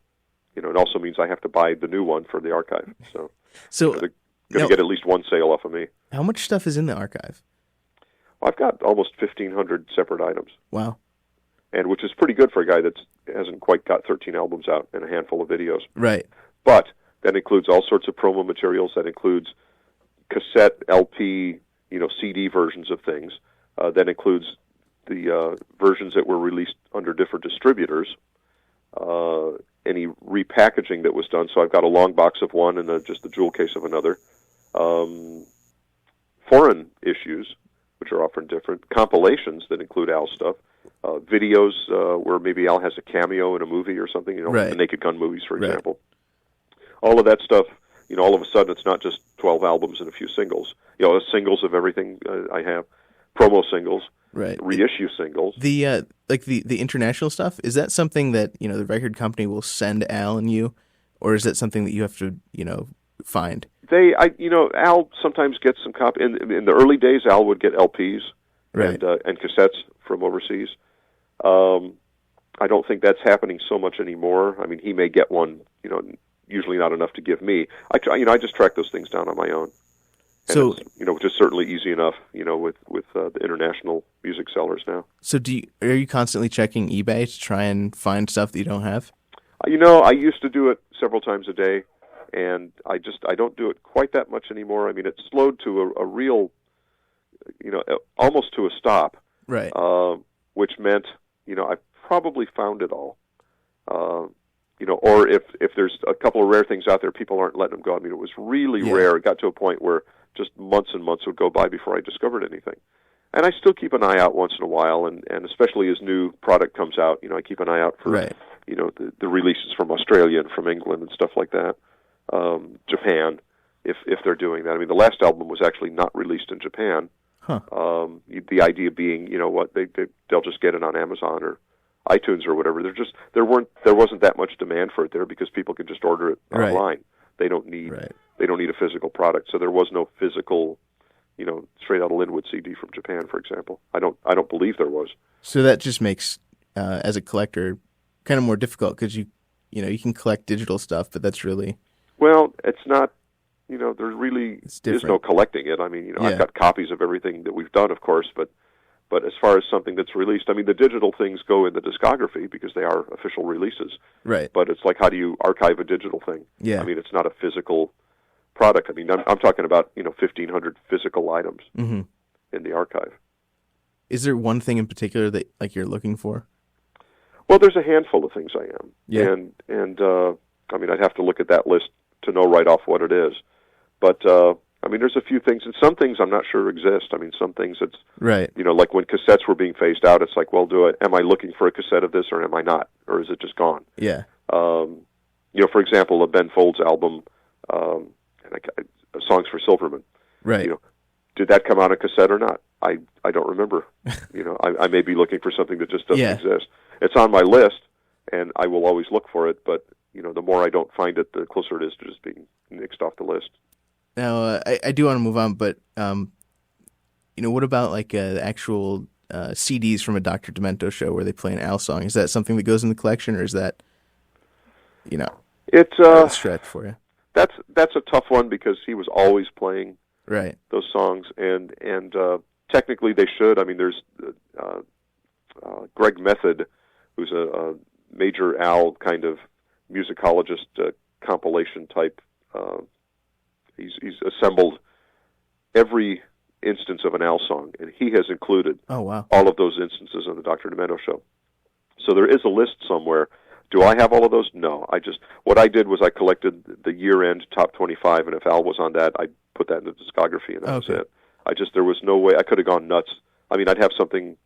It also means I have to buy the new one for the archive. So they're going to get at least one sale off of me. How much stuff is in the archive? Well, I've got almost 1,500 separate items. Wow. And which is pretty good for a guy that hasn't quite got 13 albums out and a handful of videos. Right. But that includes all sorts of promo materials. That includes cassette, LP, CD versions of things. That includes the versions that were released under different distributors. Any repackaging that was done. So I've got a long box of one and just the jewel case of another. Foreign issues, which are often different. Compilations that include Al stuff. Videos where maybe Al has a cameo in a movie or something, right. The Naked Gun movies, for example. All of that stuff, all of a sudden it's not just 12 albums and a few singles. Singles of everything I have. Promo singles. Right. Reissue singles. The the international stuff, is that something that, the record company will send Al and you, or is that something that you have to, find? Al sometimes gets some copy. In the early days, Al would get LPs right. and cassettes from overseas. I don't think that's happening so much anymore. I mean, he may get one, usually not enough to give me. I just track those things down on my own. And So, it's, which is certainly easy enough, with the international music sellers now. So are you constantly checking eBay to try and find stuff that you don't have? I used to do it several times a day, and I don't do it quite that much anymore. I mean, it's slowed to a real, almost to a stop. Right. Which meant, I probably found it all. Or if there's a couple of rare things out there, people aren't letting them go. I mean, it was really rare. It got to a point where just months and months would go by before I discovered anything. And I still keep an eye out once in a while, and especially as new product comes out, I keep an eye out for, the releases from Australia and from England and stuff like that. Japan, if they're doing that. I mean, the last album was actually not released in Japan. Huh. The idea being, they'll just get it on Amazon or iTunes or whatever. There wasn't that much demand for it there because people can just order it online. They don't need a physical product. So there was no physical, straight out of Linwood CD from Japan, for example. I don't believe there was. So that just makes, as a collector, kind of more difficult because you can collect digital stuff, but that's really... Well, it's not, there really is no collecting it. I mean, I've got copies of everything that we've done, of course, but as far as something that's released, I mean, the digital things go in the discography because they are official releases. Right. But it's like, how do you archive a digital thing? Yeah. I mean, it's not a physical product. I mean, I'm talking about, 1,500 physical items in the archive. Is there one thing in particular that you're looking for? Well, there's a handful of things I am. Yeah. And I mean, I'd have to look at that list to know right off what it is. But, I mean, there's a few things, and some things I'm not sure exist. I mean, some things it's, right. Like when cassettes were being phased out, it's like, well, am I looking for a cassette of this or am I not? Or is it just gone? Yeah. For example, a Ben Folds album, Songs for Silverman. Right. Did that come out on cassette or not? I don't remember. I may be looking for something that just doesn't exist. It's on my list, and I will always look for it, but, the more I don't find it, the closer it is to just being nixed off the list. Now, I do want to move on, but, what about, the actual CDs from a Dr. Demento show where they play an Al song? Is that something that goes in the collection, or is that, it's a stretch for you? That's a tough one because he was always playing those songs, and technically they should. I mean, there's Greg Method, who's a major Al kind of musicologist compilation type. He's assembled every instance of an Al song, and he has included all of those instances on the Dr. Demento show. So there is a list somewhere. Do I have all of those? No. What I did was I collected the year-end top 25, and if Al was on that, I put that in the discography, and that was it. There was no way. I could have gone nuts. I mean, I'd have something,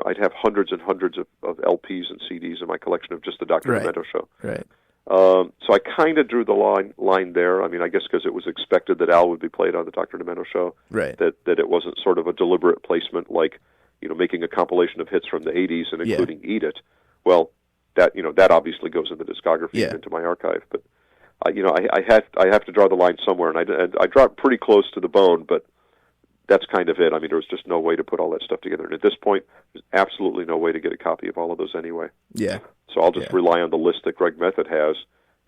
I'd have hundreds and hundreds of LPs and CDs in my collection of just the Dr. Demento show. Right. So I kind of drew the line there. I mean, I guess because it was expected that Al would be played on the Dr. Demento show. Right. That it wasn't sort of a deliberate placement like, making a compilation of hits from the 80s and including Eat It. Well, that obviously goes in the discography and into my archive. But, I have to draw the line somewhere, and I draw it pretty close to the bone, but that's kind of it. I mean, there was just no way to put all that stuff together. And at this point, there's absolutely no way to get a copy of all of those anyway. Yeah. So I'll just rely on the list that Greg Method has,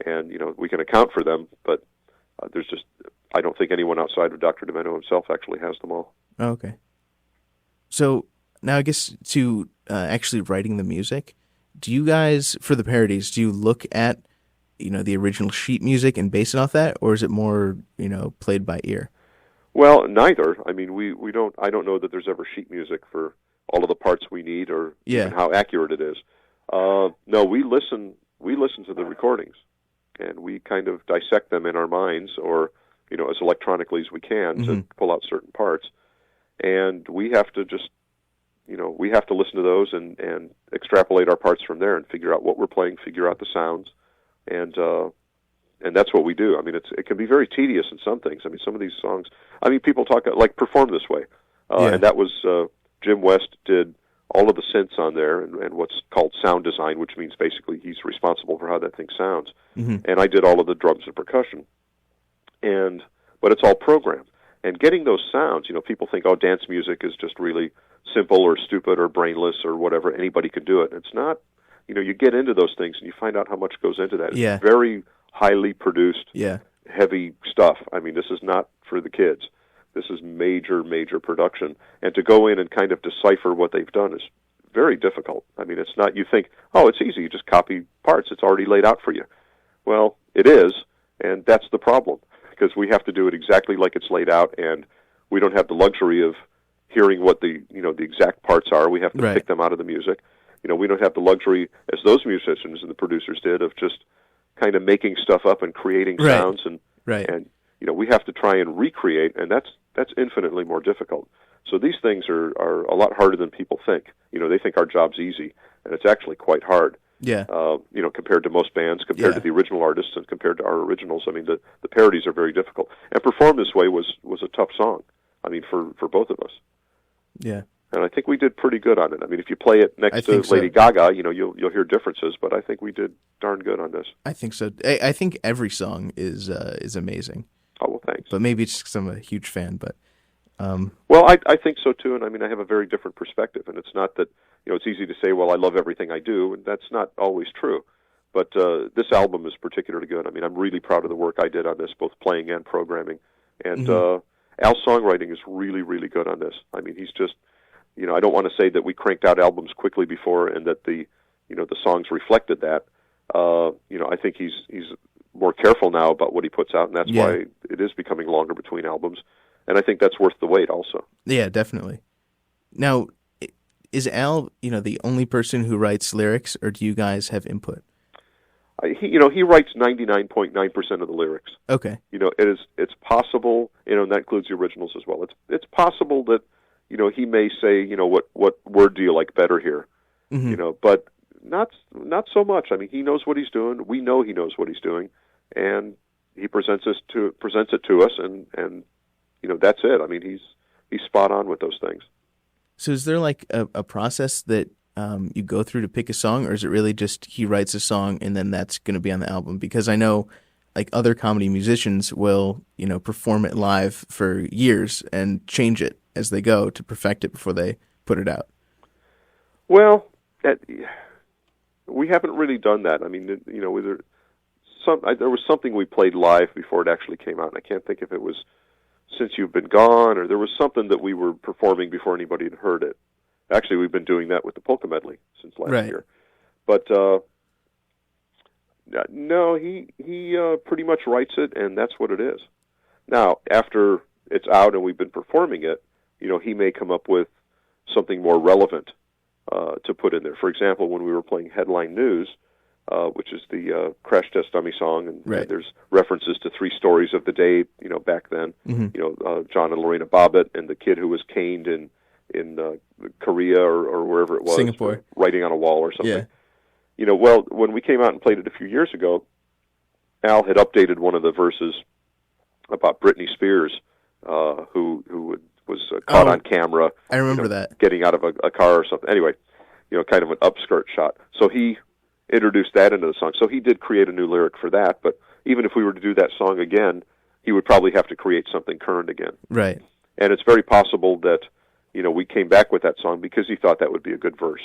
and, we can account for them, but I don't think anyone outside of Dr. Demento himself actually has them all. Okay. So now I guess to actually writing the music, do you guys, for the parodies, do you look at, the original sheet music and base it off that, or is it more, played by ear? Well, neither. I mean, I don't know that there's ever sheet music for all of the parts we need or even how accurate it is. No, we listen to the recordings, and we kind of dissect them in our minds or, as electronically as we can to pull out certain parts. And we have to just, we have to listen to those and extrapolate our parts from there and figure out what we're playing, figure out the sounds, and that's what we do. I mean, it can be very tedious in some things. I mean, some of these songs, people talk like Perform This Way, and that was Jim West did all of the synths on there and what's called sound design, which means basically he's responsible for how that thing sounds. And I did all of the drums and percussion, but it's all programmed. And getting those sounds, people think, dance music is just really simple or stupid or brainless or whatever. Anybody can do it. It's not. You get into those things and you find out how much goes into that. It's very highly produced, Yeah. heavy stuff. I mean, this is not for the kids. This is major, major production. And to go in and kind of decipher what they've done is very difficult. I mean, it's not, you think, oh, it's easy, you just copy parts, it's already laid out for you. Well, it is, and that's the problem, because we have to do it exactly like it's laid out, and we don't have the luxury of hearing what the exact parts are. We have to Right. pick them out of the music. We don't have the luxury, as those musicians and the producers did, of just kind of making stuff up and creating Right. sounds, and Right. we have to try and recreate, and that's infinitely more difficult. So these things are a lot harder than people think. They think our job's easy, and it's actually quite hard. Yeah. Compared to most bands, compared Yeah. to the original artists, and compared to our originals. I mean, the parodies are very difficult. And Perform This Way was a tough song. I mean, for both of us. Yeah. And I think we did pretty good on it. I mean, if you play it next to think so. Lady Gaga, you'll hear differences, but I think we did darn good on this. I think so. I think every song is amazing. Oh, well, thanks. But maybe it's just because I'm a huge fan. But Well, I think so too, and I mean, I have a very different perspective, and it's not that, it's easy to say, well, I love everything I do, and that's not always true. But this album is particularly good. I mean, I'm really proud of the work I did on this, both playing and programming. And Al's songwriting is really, really good on this. I mean, he's just, I don't want to say that we cranked out albums quickly before and that the songs reflected that. I think he's more careful now about what he puts out, and that's Yeah. why it is becoming longer between albums. And I think that's worth the wait also. yeah, definitely. Now, is Al, the only person who writes lyrics, or do you guys have input? He writes 99.9% of the lyrics. Okay. It's possible, and that includes the originals as well. It's possible that, he may say, what word do you like better here? Mm-hmm. But not so much. I mean, he knows what he's doing. We know he knows what he's doing, and he presents it to us, and that's it. I mean, he's spot on with those things. So is there like a process that you go through to pick a song, or is it really just he writes a song and then that's going to be on the album? Because I know like other comedy musicians will, perform it live for years and change it as they go to perfect it before they put it out. Well, we haven't really done that. I mean, there was something we played live before it actually came out, and I can't think if it was Since You've Been Gone, or there was something that we were performing before anybody had heard it. Actually, we've been doing that with the Polka Medley since last year. But no, he pretty much writes it, and that's what it is. Now, after it's out and we've been performing it, he may come up with something more relevant to put in there. For example, when we were playing Headline News, which is the Crash Test Dummy song, and there's references to 3 stories of the day, back then. Mm-hmm. John and Lorena Bobbitt and the kid who was caned in Korea or wherever it was, Singapore, writing on a wall or something. Yeah. Well, when we came out and played it a few years ago, Al had updated one of the verses about Britney Spears, who was caught on camera. I remember that. Getting out of a car or something. Anyway, kind of an upskirt shot. So he introduced that into the song. So he did create a new lyric for that, but even if we were to do that song again, he would probably have to create something current again. Right. And it's very possible that, we came back with that song because he thought that would be a good verse.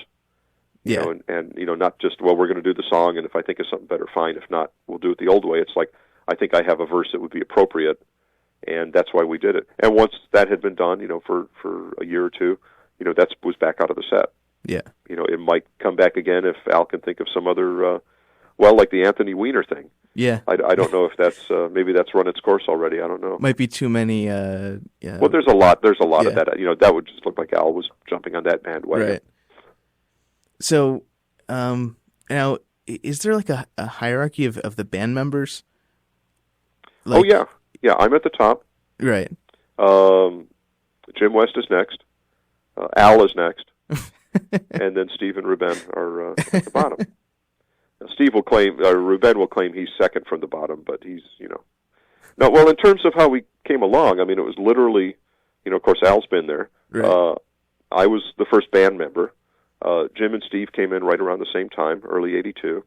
Yeah. And not just, well, we're going to do the song, and if I think of something better, fine. If not, we'll do it the old way. It's like, I think I have a verse that would be appropriate, and that's why we did it. And once that had been done, for a year or two, that was back out of the set. Yeah. It might come back again if Al can think of some other, like the Anthony Weiner thing. Yeah. I don't know if that's, maybe that's run its course already. I don't know. Might be too many, yeah. Well, there's a lot of Yeah. that. That would just look like Al was jumping on that bandwagon. Right. So, now, is there like a hierarchy of the band members? Like, Oh, yeah. Yeah, I'm at the top. Right. Jim West is next. Al is next. And then Steve and Ruben are at the bottom. Now, Ruben will claim he's second from the bottom, but he's, No, well, in terms of how we came along, I mean, it was literally, of course, Al's been there. Right. I was the first band member. Jim and Steve came in right around the same time, early '82.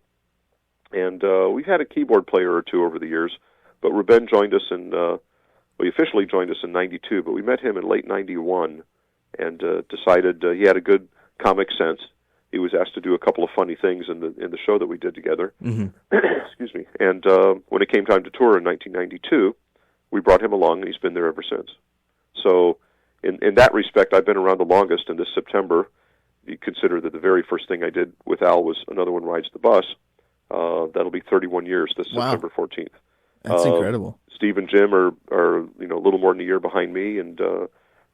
And we've had a keyboard player or two over the years, but Ruben joined us he officially joined us in '92, but we met him in late '91 and decided he had a good comic sense, he was asked to do a couple of funny things in the show that we did together. Excuse me. And when it came time to tour in 1992, we brought him along, and he's been there ever since. So in that respect, I've been around the longest. And this September, you consider that the very first thing I did with Al was Another One Rides the Bus. That'll be 31 years this September 14th. That's incredible. Steve and Jim are a little more than a year behind me, and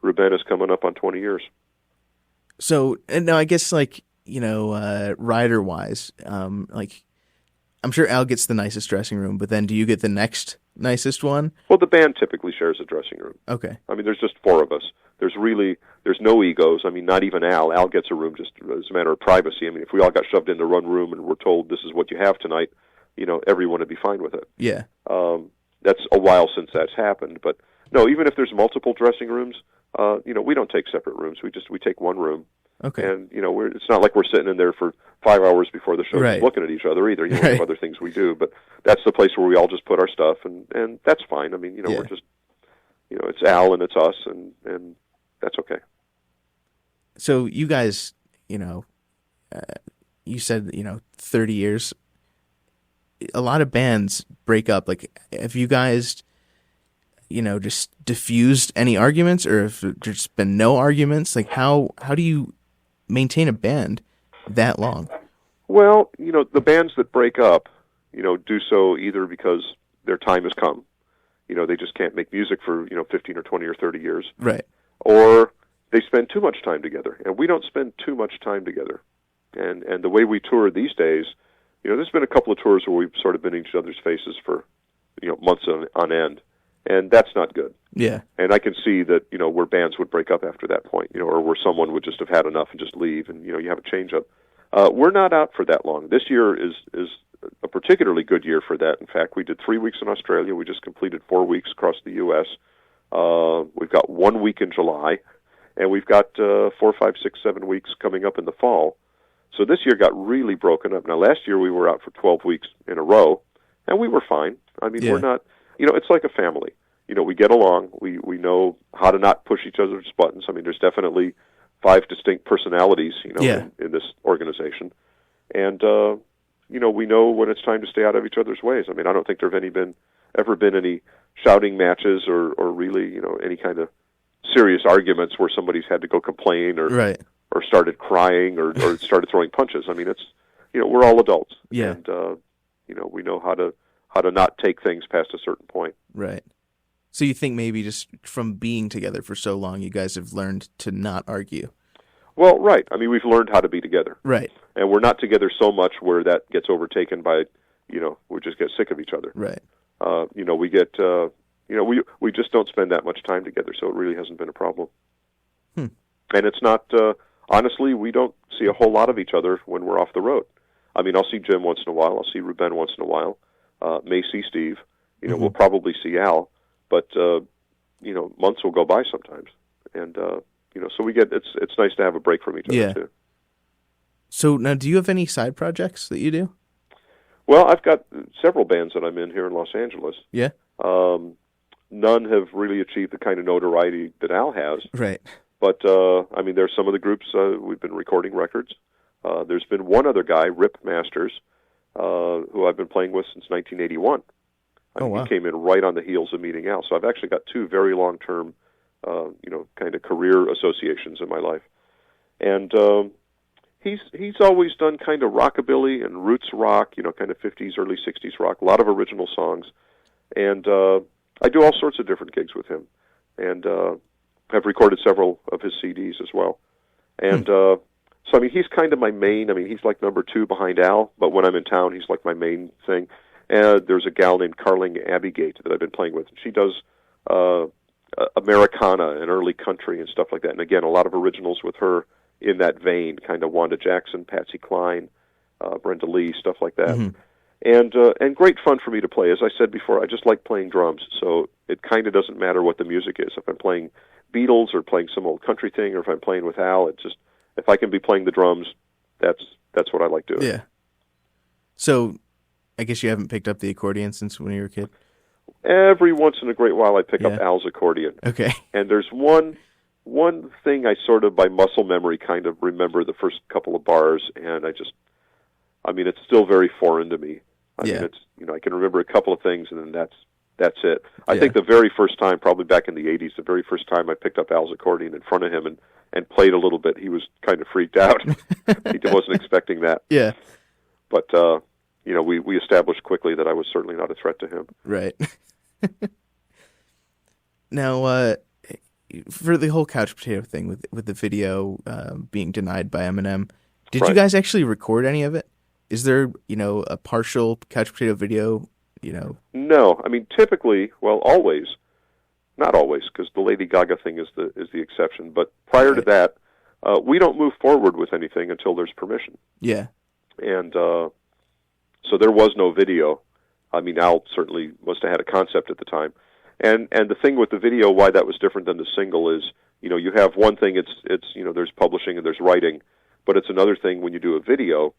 Ruben is coming up on 20 years. So, and now I guess rider-wise, I'm sure Al gets the nicest dressing room, but then do you get the next nicest one? Well, the band typically shares a dressing room. Okay. I mean, there's just four of us. There's no egos. I mean, not even Al. Al gets a room just as a matter of privacy. I mean, if we all got shoved into one room and we're told this is what you have tonight, everyone would be fine with it. Yeah. That's a while since that's happened, but no, even if there's multiple dressing rooms, we don't take separate rooms. We take one room. Okay. And it's not like we're sitting in there for 5 hours before the show Right. just looking at each other either. We Right. have other things we do, but that's the place where we all just put our stuff, and that's fine. I mean, we're just, it's Al and it's us, and that's okay. So you guys, you said 30 years. A lot of bands break up. Like, have you guys, just diffused any arguments, or have there just been no arguments? Like, how do you maintain a band that long? Well, the bands that break up, do so either because their time has come, they just can't make music for 15 or 20 or 30 years, Right. or they spend too much time together, and we don't spend too much time together. And the way we tour these days, there's been a couple of tours where we've sort of been in each other's faces for months on end, and that's not good. Yeah. And I can see that where bands would break up after that point, or where someone would just have had enough and just leave, and you have a change up. We're not out for that long. This year is a particularly good year for that. In fact, we did 3 weeks in Australia. We just completed 4 weeks across the U.S. We've got 1 week in July, and we've got 4, 5, 6, 7 weeks coming up in the fall. So this year got really broken up. Now, last year we were out for 12 weeks in a row, and we were fine. I mean, we're not, it's like a family. We get along. We know how to not push each other's buttons. I mean, there's definitely 5 distinct personalities, in this organization. And, we know when it's time to stay out of each other's ways. I mean, I don't think there have ever been any shouting matches or really, any kind of serious arguments where somebody's had to go complain or Right. or started crying or started throwing punches. I mean, it's, we're all adults. Yeah. And, we know how to not take things past a certain point. Right. So you think maybe just from being together for so long, you guys have learned to not argue? Well, right. I mean, we've learned how to be together. Right. And we're not together so much where that gets overtaken by, we just get sick of each other. Right. We get, we just don't spend that much time together, so it really hasn't been a problem. And it's not, honestly, we don't see a whole lot of each other when we're off the road. I mean, I'll see Jim once in a while. I'll see Ruben once in a while. May see Steve. We'll probably see Al. But, months will go by sometimes. And, so we get, it's nice to have a break from each other, too. So now, do you have any side projects that you do? Well, I've got several bands that I'm in here in Los Angeles. Yeah. None have really achieved the kind of notoriety that Al has. Right. But, there's some of the groups we've been recording records. There's been one other guy, Rip Masters, who I've been playing with since 1981. Wow. He came in right on the heels of meeting Al. So I've actually got 2 very long-term, kind of career associations in my life. And he's always done kind of rockabilly and roots rock, kind of 50s, early 60s rock, a lot of original songs. And I do all sorts of different gigs with him. And have recorded several of his CDs as well. And so, he's kind of my main. He's like number 2 behind Al, but when I'm in town, he's like my main thing. And there's a gal named Carling Abbeygate that I've been playing with. She does Americana and early country and stuff like that. And again, a lot of originals with her in that vein, kind of Wanda Jackson, Patsy Cline, Brenda Lee, stuff like that. And great fun for me to play. As I said before, I just like playing drums, so it kind of doesn't matter what the music is. If I'm playing Beatles or playing some old country thing, or if I'm playing with Al, it's just, if I can be playing the drums, that's what I like doing. Yeah. So, I guess you haven't picked up the accordion since when you were a kid? Every once in a great while, I pick up Al's accordion. Okay. And there's one one thing I sort of, by muscle memory, kind of remember the first couple of bars, and it's still very foreign to me. I mean, it's, I can remember a couple of things, and then that's it. I think the very first time, probably back in the 80s, the very first time I picked up Al's accordion in front of him and played a little bit, he was kind of freaked out. He wasn't expecting that. Yeah. But, we established quickly that I was certainly not a threat to him. Right. Now, for the whole couch potato thing with the video being denied by Eminem, did you guys actually record any of it? Is there, a partial couch potato video, No. I mean, typically, well, always, not always, because the Lady Gaga thing is the exception, but prior to that, we don't move forward with anything until there's permission. Yeah. And so there was no video. I mean, Al certainly must have had a concept at the time. And the thing with the video, why that was different than the single is, you have one thing, it's there's publishing and there's writing, but it's another thing when you do a video,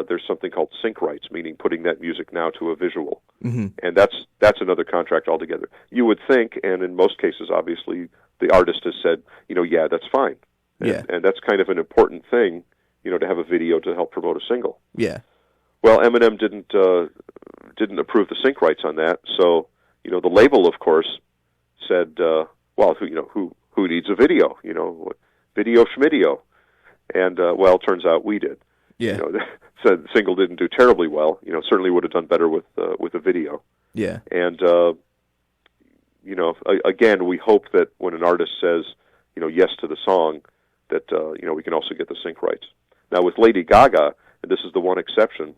there's something called sync rights, meaning putting that music now to a visual. Mm-hmm. And that's another contract altogether. You would think, and in most cases, obviously, the artist has said, yeah, that's fine. And that's kind of an important thing, to have a video to help promote a single. Yeah. Well, Eminem didn't approve the sync rights on that, so the label, of course, said, well, who needs a video? Video schmidio. And well, it turns out we did. Yeah. So the single didn't do terribly well. Certainly would have done better with a video. Yeah. And again, we hope that when an artist says, yes to the song, that we can also get the sync rights. Now with Lady Gaga, and this is the one exception,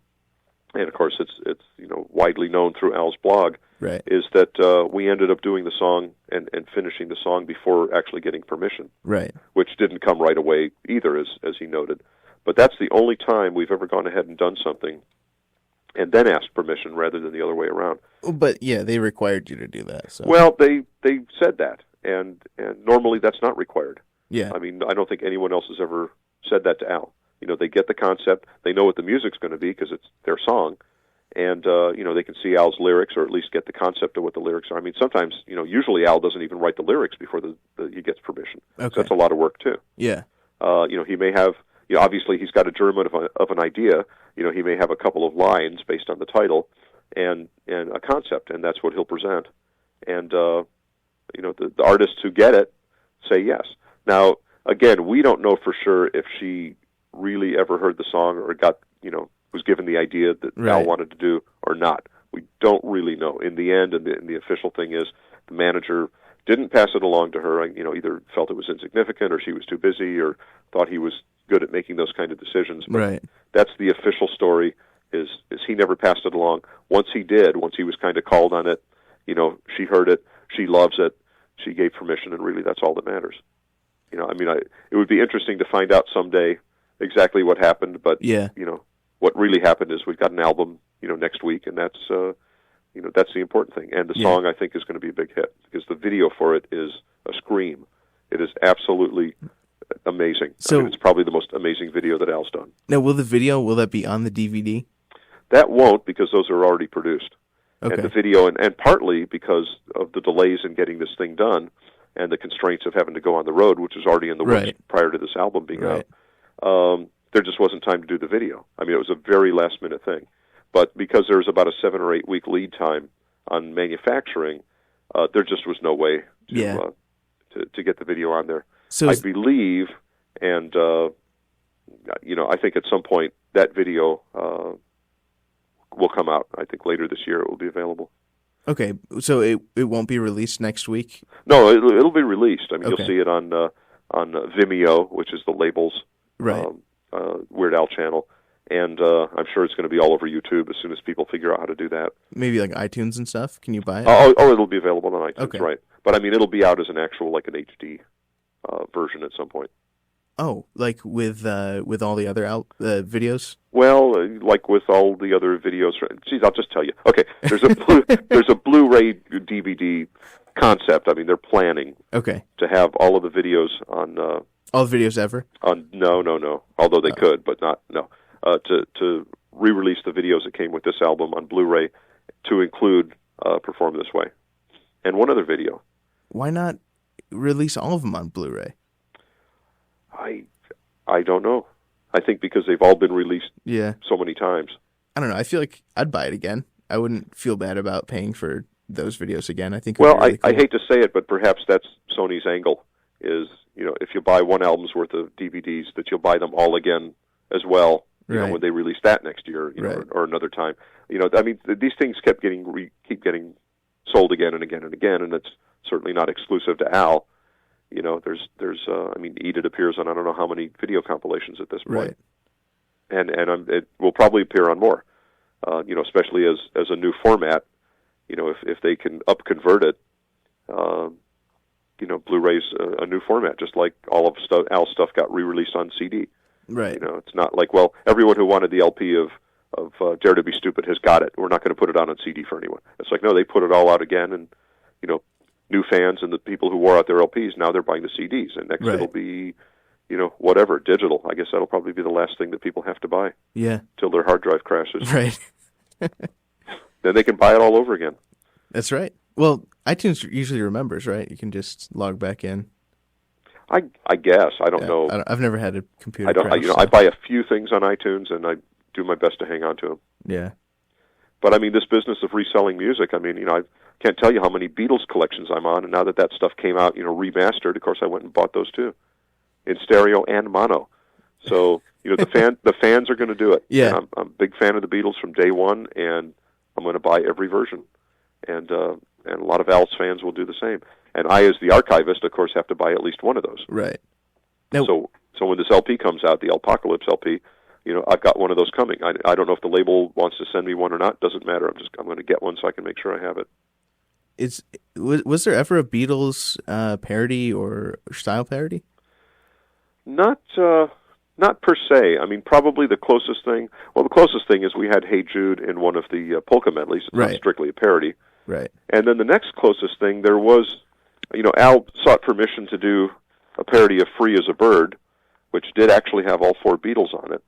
and of course it's widely known through Al's blog, right, is that we ended up doing the song and finishing the song before actually getting permission. Right. Which didn't come right away either, as he noted. But that's the only time we've ever gone ahead and done something and then asked permission rather than the other way around. But yeah, they required you to do that. So. Well, they said that, and normally that's not required. Yeah. I mean, I don't think anyone else has ever said that to Al. They get the concept, they know what the music's going to be because it's their song, and they can see Al's lyrics or at least get the concept of what the lyrics are. I mean, sometimes usually Al doesn't even write the lyrics before he gets permission. Okay. So that's a lot of work too. Yeah. He may have. Obviously, he's got a germ of an idea. He may have a couple of lines based on the title and a concept, and that's what he'll present. And the artists who get it say yes. Now, again, we don't know for sure if she really ever heard the song or was given the idea that Al wanted to do or not. We don't really know. In the end, and the official thing is, the manager didn't pass it along to her. Either felt it was insignificant, or she was too busy, or thought he was good at making those kind of decisions. But that's the official story. Is he never passed it along. Once he did, once he was kind of called on it, she heard it, she loves it, she gave permission, and really that's all that matters. It would be interesting to find out someday exactly what happened, but what really happened is we've got an album, next week, and that's that's the important thing. And the song, I think, is going to be a big hit because the video for it is a scream. It is absolutely amazing. So it's probably the most amazing video that Al's done. Now, will that be on the DVD? That won't, because those are already produced. Okay. And the video, and partly because of the delays in getting this thing done and the constraints of having to go on the road, which was already in the works prior to this album being out, there just wasn't time to do the video. I mean, it was a very last-minute thing. But because there was about a 7 or 8 week lead time on manufacturing, there just was no way to get the video on there. So I believe, and I think at some point that video will come out. I think later this year it will be available. Okay, so it won't be released next week? No, it'll be released. I mean, you'll see it on Vimeo, which is the label's Weird Al channel, and I'm sure it's going to be all over YouTube as soon as people figure out how to do that. Maybe like iTunes and stuff. Can you buy it? Oh, it'll be available on iTunes, okay. Right? But I mean, it'll be out as an actual like an HD version at some point. Oh, like with all the other videos? Well, like with all the other videos. Geez, I'll just tell you. Okay, there's a Blu-ray DVD concept. I mean, they're planning to have all of the videos on. All the videos ever? On no. Although they could, but not no. To re-release the videos that came with this album on Blu-ray to include Perform This Way, and one other video. Why not release all of them on Blu-ray? I don't know. I think because they've all been released Yeah. so many times. I don't know. I feel like I'd buy it again. I wouldn't feel bad about paying for those videos again. I think. It would Well, be really I cool. hate to say it, but perhaps that's Sony's angle. Is if you buy one album's worth of DVDs, that you'll buy them all again as well. Right. When they release that next year, Right. or another time. I mean, these things keep getting sold again and again and again, and it's certainly not exclusive to Al. There's I mean, Eat It appears on I don't know how many video compilations at this point, Right. and it will probably appear on more. Especially as a new format. If they can convert it, Blu-ray's a new format, just like all of Al's stuff got re-released on CD. Right. It's not like, well, everyone who wanted the LP of Dare to Be Stupid has got it. We're not going to put it on CD for anyone. It's like, no, they put it all out again, and new fans and the people who wore out their LPs, now they're buying the CDs, and next Right. it'll be, whatever, digital. I guess that'll probably be the last thing that people have to buy Yeah. till their hard drive crashes. Right. Then they can buy it all over again. That's right. Well, iTunes usually remembers, right? You can just log back in. I guess. I don't Yeah. know. I've never had a computer. I don't. crash, so- I buy a few things on iTunes, and I do my best to hang on to them. Yeah. But I mean, this business of reselling music. I mean, I can't tell you how many Beatles collections I'm on, and now that stuff came out, remastered. Of course, I went and bought those too, in stereo and mono. So the fans are going to do it. Yeah. And I'm a big fan of the Beatles from day one, and I'm going to buy every version. And a lot of Al's fans will do the same. And I, as the archivist, of course, have to buy at least one of those. Right. Now, So when this LP comes out, the Alpocalypse LP, I've got one of those coming. I don't know if the label wants to send me one or not. Doesn't matter. I'm going to get one so I can make sure I have it. was there ever a Beatles parody or style parody? Not per se. I mean, probably the closest thing. Well, the closest thing is we had "Hey Jude" in one of the polka medleys. It's Right. not strictly a parody. Right. And then the next closest thing, there was, Al sought permission to do a parody of "Free as a Bird," which did actually have all four Beatles on it,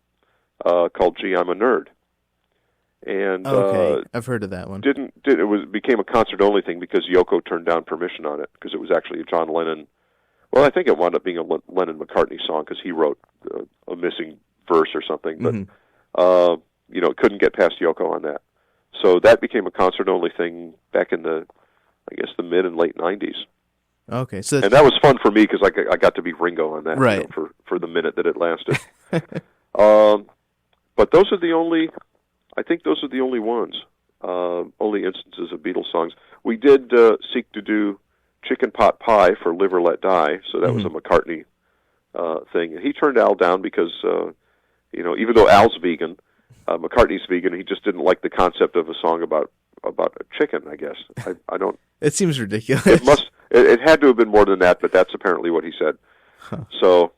called "Gee, I'm a Nerd." And Okay, I've heard of that one. became a concert only thing because Yoko turned down permission on it because it was actually a John Lennon. Well, I think it wound up being a Lennon McCartney song because he wrote a missing verse or something, but couldn't get past Yoko on that. So that became a concert only thing back in the mid and late '90s. Okay, so And that was fun for me because I got to be Ringo on that, Right. for the minute that it lasted. But those are the only. I think those are the only ones, only instances of Beatles songs. We did seek to do "Chicken Pot Pie" for "Live or Let Die," so that was a McCartney thing. He turned Al down because, even though Al's vegan, McCartney's vegan, he just didn't like the concept of a song about a chicken. I guess I don't. it seems ridiculous. It had to have been more than that, but that's apparently what he said. So,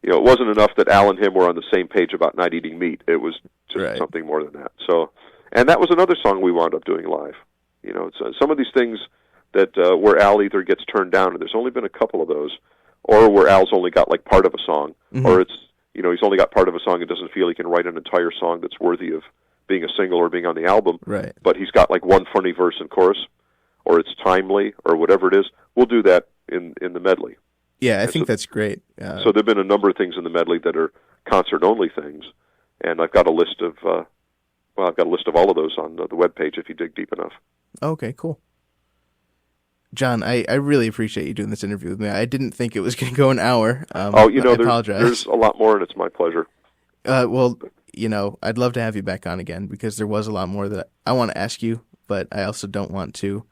it wasn't enough that Al and him were on the same page about not eating meat. It was just Right. something more than that. So, and that was another song we wound up doing live. Some of these things that where Al either gets turned down, and there's only been a couple of those, or where Al's only got like part of a song, or it's he's only got part of a song and doesn't feel he can write an entire song that's worthy of being a single or being on the album. Right. But he's got like one funny verse and chorus, or it's timely, or whatever it is. We'll do that in the medley. Yeah, I think that's great. So there've been a number of things in the medley that are concert-only things, and I've got a list of all of those on the webpage if you dig deep enough. Okay, cool. John, I really appreciate you doing this interview with me. I didn't think it was going to go an hour. I apologize. There's a lot more, and it's my pleasure. Well, I'd love to have you back on again because there was a lot more that I want to ask you, but I also don't want to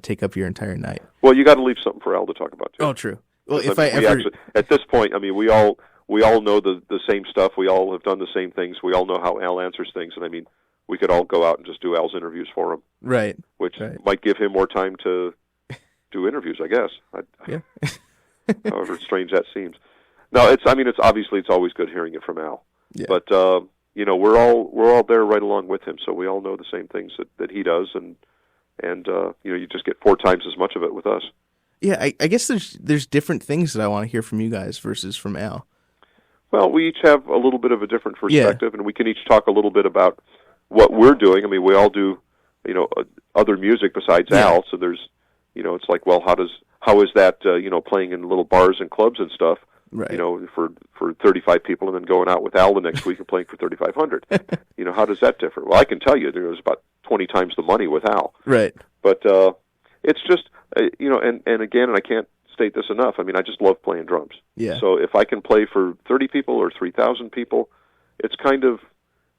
take up your entire night. Well, you got to leave something for Al to talk about too. Oh, true. Well, if I mean, actually, at this point, I mean, we all know the same stuff. We all have done the same things. We all know how Al answers things, and I mean, we could all go out and just do Al's interviews for him, right? Which right. might give him more time to do interviews, I guess. Yeah. However strange that seems. No, it's obviously it's always good hearing it from Al. Yeah. But we're all there right along with him, so we all know the same things that he does, and you just get 4 times as much of it with us. Yeah, I guess there's different things that I want to hear from you guys versus from Al. Well, we each have a little bit of a different perspective, and we can each talk a little bit about what we're doing. I mean, we all do, other music besides Al. So there's, it's like, well, how is that, playing in little bars and clubs and stuff? Right. You know, for 35 people, and then going out with Al the next week and playing for 3,500. You know, how does that differ? Well, I can tell you there was about 20 times the money with Al. Right. But it's just, you know, and again, and I can't state this enough, I mean, I just love playing drums. Yeah. So if I can play for 30 people or 3,000 people, it's kind of,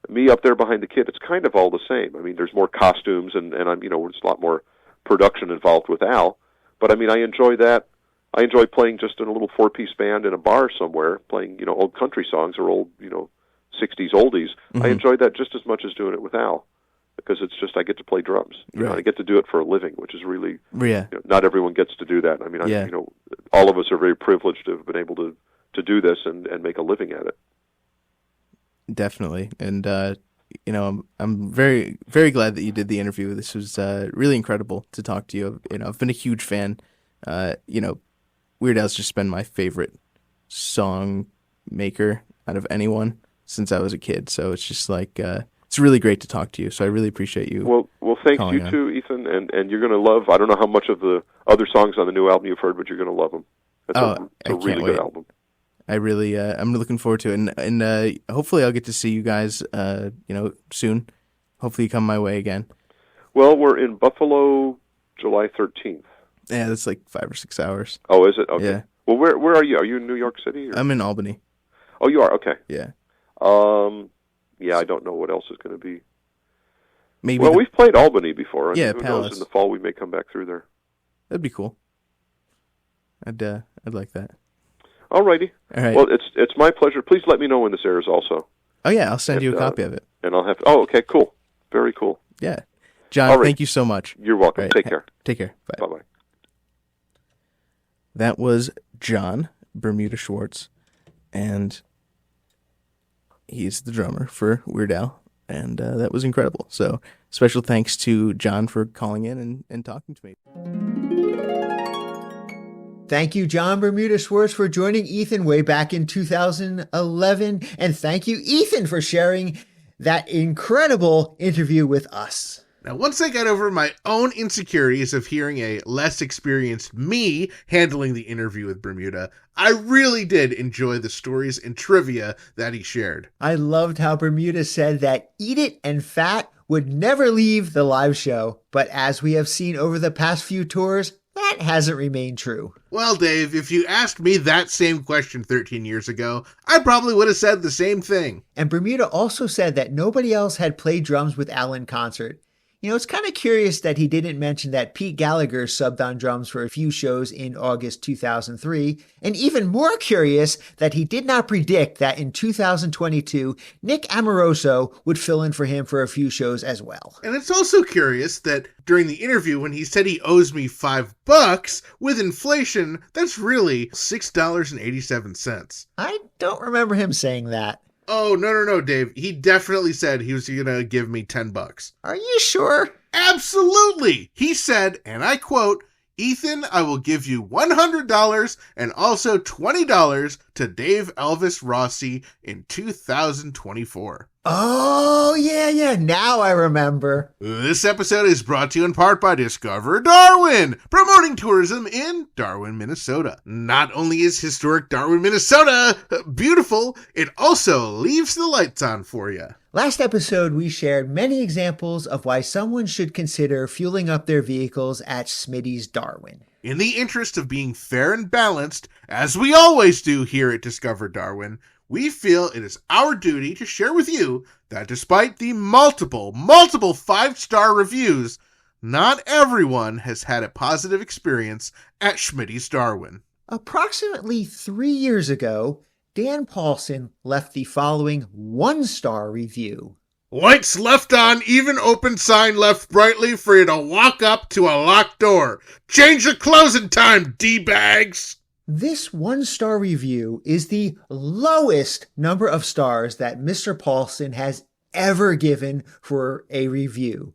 me up there behind the kit, it's kind of all the same. I mean, there's more costumes, and I'm, you know, there's a lot more production involved with Al. But, I mean, I enjoy that. I enjoy playing just in a little 4-piece band in a bar somewhere, playing, you know, old country songs or old, you know, 60s oldies. I enjoy that just as much as doing it with Al, because it's just, I get to play drums. You know, I get to do it for a living, which is really, you know, not everyone gets to do that. I mean, you know, all of us are very privileged to have been able to do this and make a living at it. Definitely. And, you know, I'm very, very glad that you did the interview. This was really incredible to talk to you. You know, I've been a huge fan. You know, Weird Al's just been my favorite song maker out of anyone since I was a kid. So it's just like, it's really great to talk to you. So I really appreciate you. Well, thanks you too, Ethan. And you're going to love, I don't know how much of the other songs on the new album you've heard, but you're going to love them. It's a really good album. I really, I'm looking forward to it, and hopefully I'll get to see you guys, you know, soon. Hopefully you come my way again. Well, we're in Buffalo, July 13th. Yeah, that's like 5 or 6 hours. Oh, is it? Okay. Yeah. Well, where are you? Are you in New York City? Or? I'm in Albany. Oh, you are? Okay. Yeah. Yeah, I don't know what else is going to be. Maybe. Well, we've played Albany before. Yeah, who Palace. knows? In the fall, we may come back through there. That'd be cool. I'd like that. All righty. All right. Well, it's my pleasure. Please let me know when this airs also. Oh, yeah, I'll send you a copy of it. And I'll have to, oh, okay, cool. Very cool. Yeah. John, thank you so much. You're welcome. All right. Take care. Take care. Bye. Bye-bye. That was John Bermuda Schwartz, and he's the drummer for Weird Al, and that was incredible. So special thanks to John for calling in and talking to me. Thank you, John Bermuda Schwartz, for joining Ethan way back in 2011. And thank you, Ethan, for sharing that incredible interview with us. Now, once I got over my own insecurities of hearing a less experienced me handling the interview with Bermuda, I really did enjoy the stories and trivia that he shared. I loved how Bermuda said that Eat It and Fat would never leave the live show. But as we have seen over the past few tours, that hasn't remained true. Well, Dave, if you asked me that same question 13 years ago, I probably would have said the same thing. And Bermuda also said that nobody else had played drums with Al in concert. You know, it's kind of curious that he didn't mention that Pete Gallagher subbed on drums for a few shows in August 2003, and even more curious that he did not predict that in 2022, Nick Amoroso would fill in for him for a few shows as well. And it's also curious that during the interview when he said he owes me $5, with inflation, that's really $6.87. I don't remember him saying that. Oh, no, Dave. He definitely said he was going to give me $10. Are you sure? Absolutely. He said, and I quote, "Ethan, I will give you $100 and also $20 to Dave Elvis Rossi in 2024. Oh, yeah. Now I remember. This episode is brought to you in part by Discover Darwin, promoting tourism in Darwin, Minnesota. Not only is historic Darwin, Minnesota beautiful, it also leaves the lights on for you. Last episode, we shared many examples of why someone should consider fueling up their vehicles at Smitty's Darwin. In the interest of being fair and balanced, as we always do here at Discover Darwin, we feel it is our duty to share with you that despite the multiple 5-star reviews, not everyone has had a positive experience at Schmitty's Darwin. Approximately 3 years ago, Dan Paulson left the following 1-star review. Lights left on, even open sign left brightly for you to walk up to a locked door. Change the closing time, D-bags! This 1-star review is the lowest number of stars that Mr. Paulson has ever given for a review,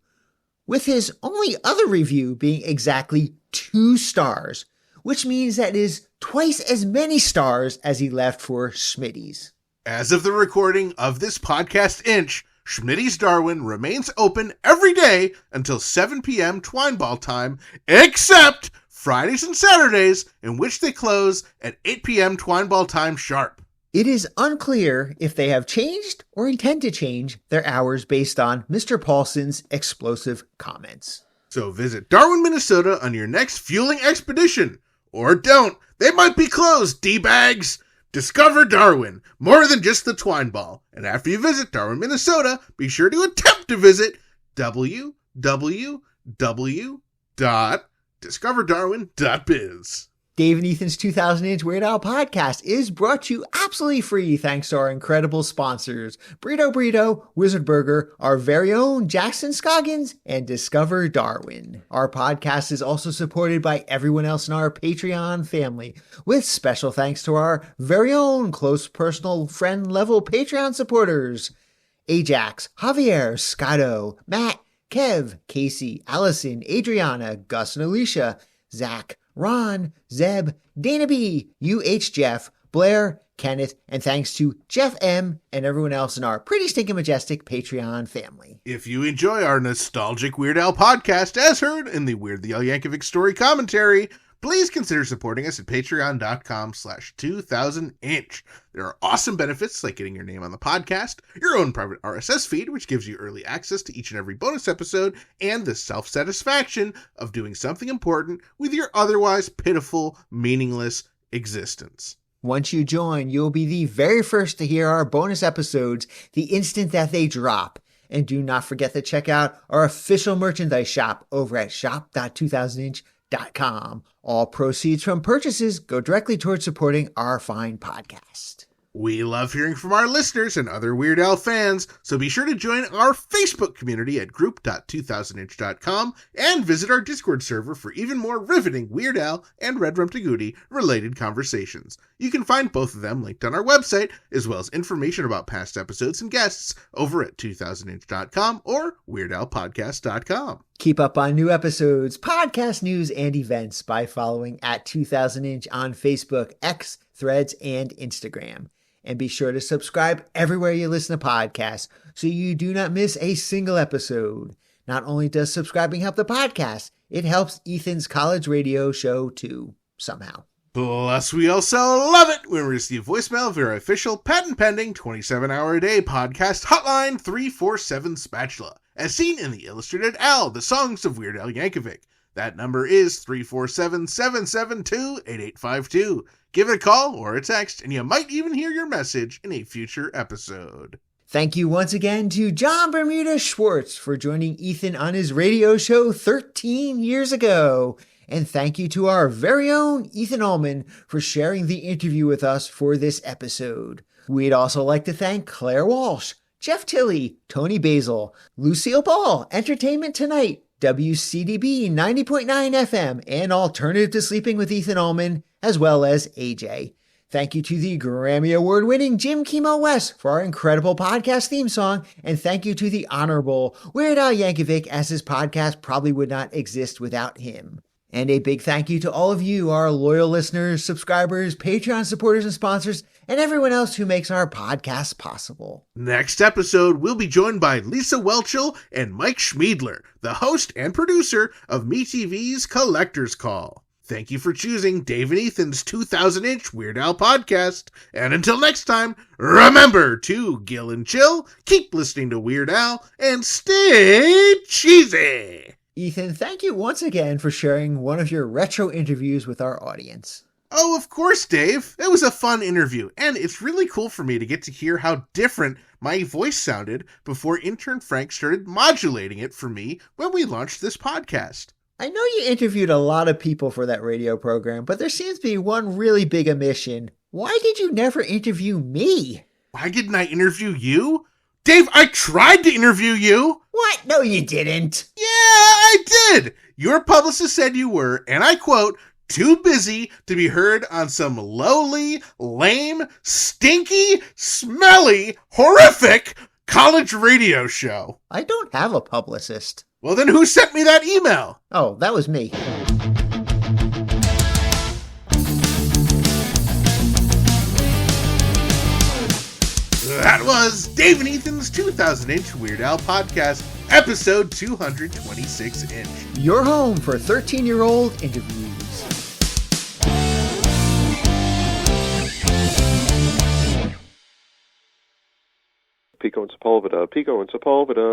with his only other review being exactly 2 stars, which means that is twice as many stars as he left for Schmitty's. As of the recording of this podcast inch, Schmitty's Darwin remains open every day until 7 p.m. Twineball time, except Fridays and Saturdays, in which they close at 8 p.m. Twineball time sharp. It is unclear if they have changed or intend to change their hours based on Mr. Paulson's explosive comments. So visit Darwin, Minnesota on your next fueling expedition. Or don't. They might be closed, D-bags. Discover Darwin, more than just the twine ball. And after you visit Darwin, Minnesota, be sure to attempt to visit www.discoverdarwin.biz. Dave and Ethan's 2000-inch Weird Al podcast is brought to you absolutely free thanks to our incredible sponsors, Burrito, Wizard Burger, our very own Jackson Scoggins, and Discover Darwin. Our podcast is also supported by everyone else in our Patreon family, with special thanks to our very own close personal friend level Patreon supporters, Ajax, Javier, Scotto, Matt, Kev, Casey, Allison, Adriana, Gus and Alicia, Zach, Ron, Zeb, Dana B, UH Jeff, Blair, Kenneth, and thanks to Jeff M and everyone else in our pretty stinking majestic Patreon family. If you enjoy our nostalgic Weird Al podcast as heard in the Weird Al Yankovic story commentary, please consider supporting us at patreon.com/2000inch. There are awesome benefits like getting your name on the podcast, your own private RSS feed, which gives you early access to each and every bonus episode, and the self-satisfaction of doing something important with your otherwise pitiful, meaningless existence. Once you join, you'll be the very first to hear our bonus episodes the instant that they drop. And do not forget to check out our official merchandise shop over at shop.2000inch.com. All proceeds from purchases go directly towards supporting our fine podcast. We love hearing from our listeners and other Weird Al fans, so be sure to join our Facebook community at group.2000inch.com and visit our Discord server for even more riveting Weird Al and Red Rum Tagootie related conversations. You can find both of them linked on our website, as well as information about past episodes and guests over at 2000inch.com or weirdalpodcast.com. Keep up on new episodes, podcast news, and events by following at 2000inch on Facebook, X, Threads, and Instagram. And be sure to subscribe everywhere you listen to podcasts so you do not miss a single episode. Not only does subscribing help the podcast, it helps Ethan's college radio show too, somehow. Plus, we also love it when we receive voicemail via our official patent-pending 27-hour-a-day podcast hotline 347 Spatula, as seen in the Illustrated Al, the songs of Weird Al Yankovic. That number is 347-772-8852. Give it a call or a text, and you might even hear your message in a future episode. Thank you once again to John Bermuda Schwartz for joining Ethan on his radio show 13 years ago. And thank you to our very own Ethan Ullman for sharing the interview with us for this episode. We'd also like to thank Claire Walsh, Jeff Tilley, Tony Basil, Lucille Ball, Entertainment Tonight, WCDB 90.9 FM, and Alternative to Sleeping with Ethan Ullman, as well as AJ. Thank you to the Grammy Award-winning Jim Kimo West for our incredible podcast theme song, and thank you to the Honorable Weird Al Yankovic, as his podcast probably would not exist without him. And a big thank you to all of you, our loyal listeners, subscribers, Patreon supporters, and sponsors, and everyone else who makes our podcast possible. Next episode, we'll be joined by Lisa Welchel and Mike Schmiedler, the host and producer of MeTV's Collector's Call. Thank you for choosing Dave and Ethan's 2000-inch Weird Al podcast. And until next time, remember to gill and chill, keep listening to Weird Al, and stay cheesy. Ethan, thank you once again for sharing one of your retro interviews with our audience. Oh, of course, Dave. It was a fun interview, and it's really cool for me to get to hear how different my voice sounded before intern Frank started modulating it for me when we launched this podcast. I know you interviewed a lot of people for that radio program, but there seems to be one really big omission. Why did you never interview me? Why didn't I interview you? Dave, I tried to interview you. What? No, you didn't. Yeah, I did. Your publicist said you were, and I quote, too busy to be heard on some lowly, lame, stinky, smelly, horrific college radio show. I don't have a publicist. Well, then who sent me that email? Oh, that was me. That was Dave and Ethan's 2000-inch Weird Al podcast. episode 226 inch. Your home for 13-year-old interviews. Pico and Sepulveda, Pico and Sepulveda.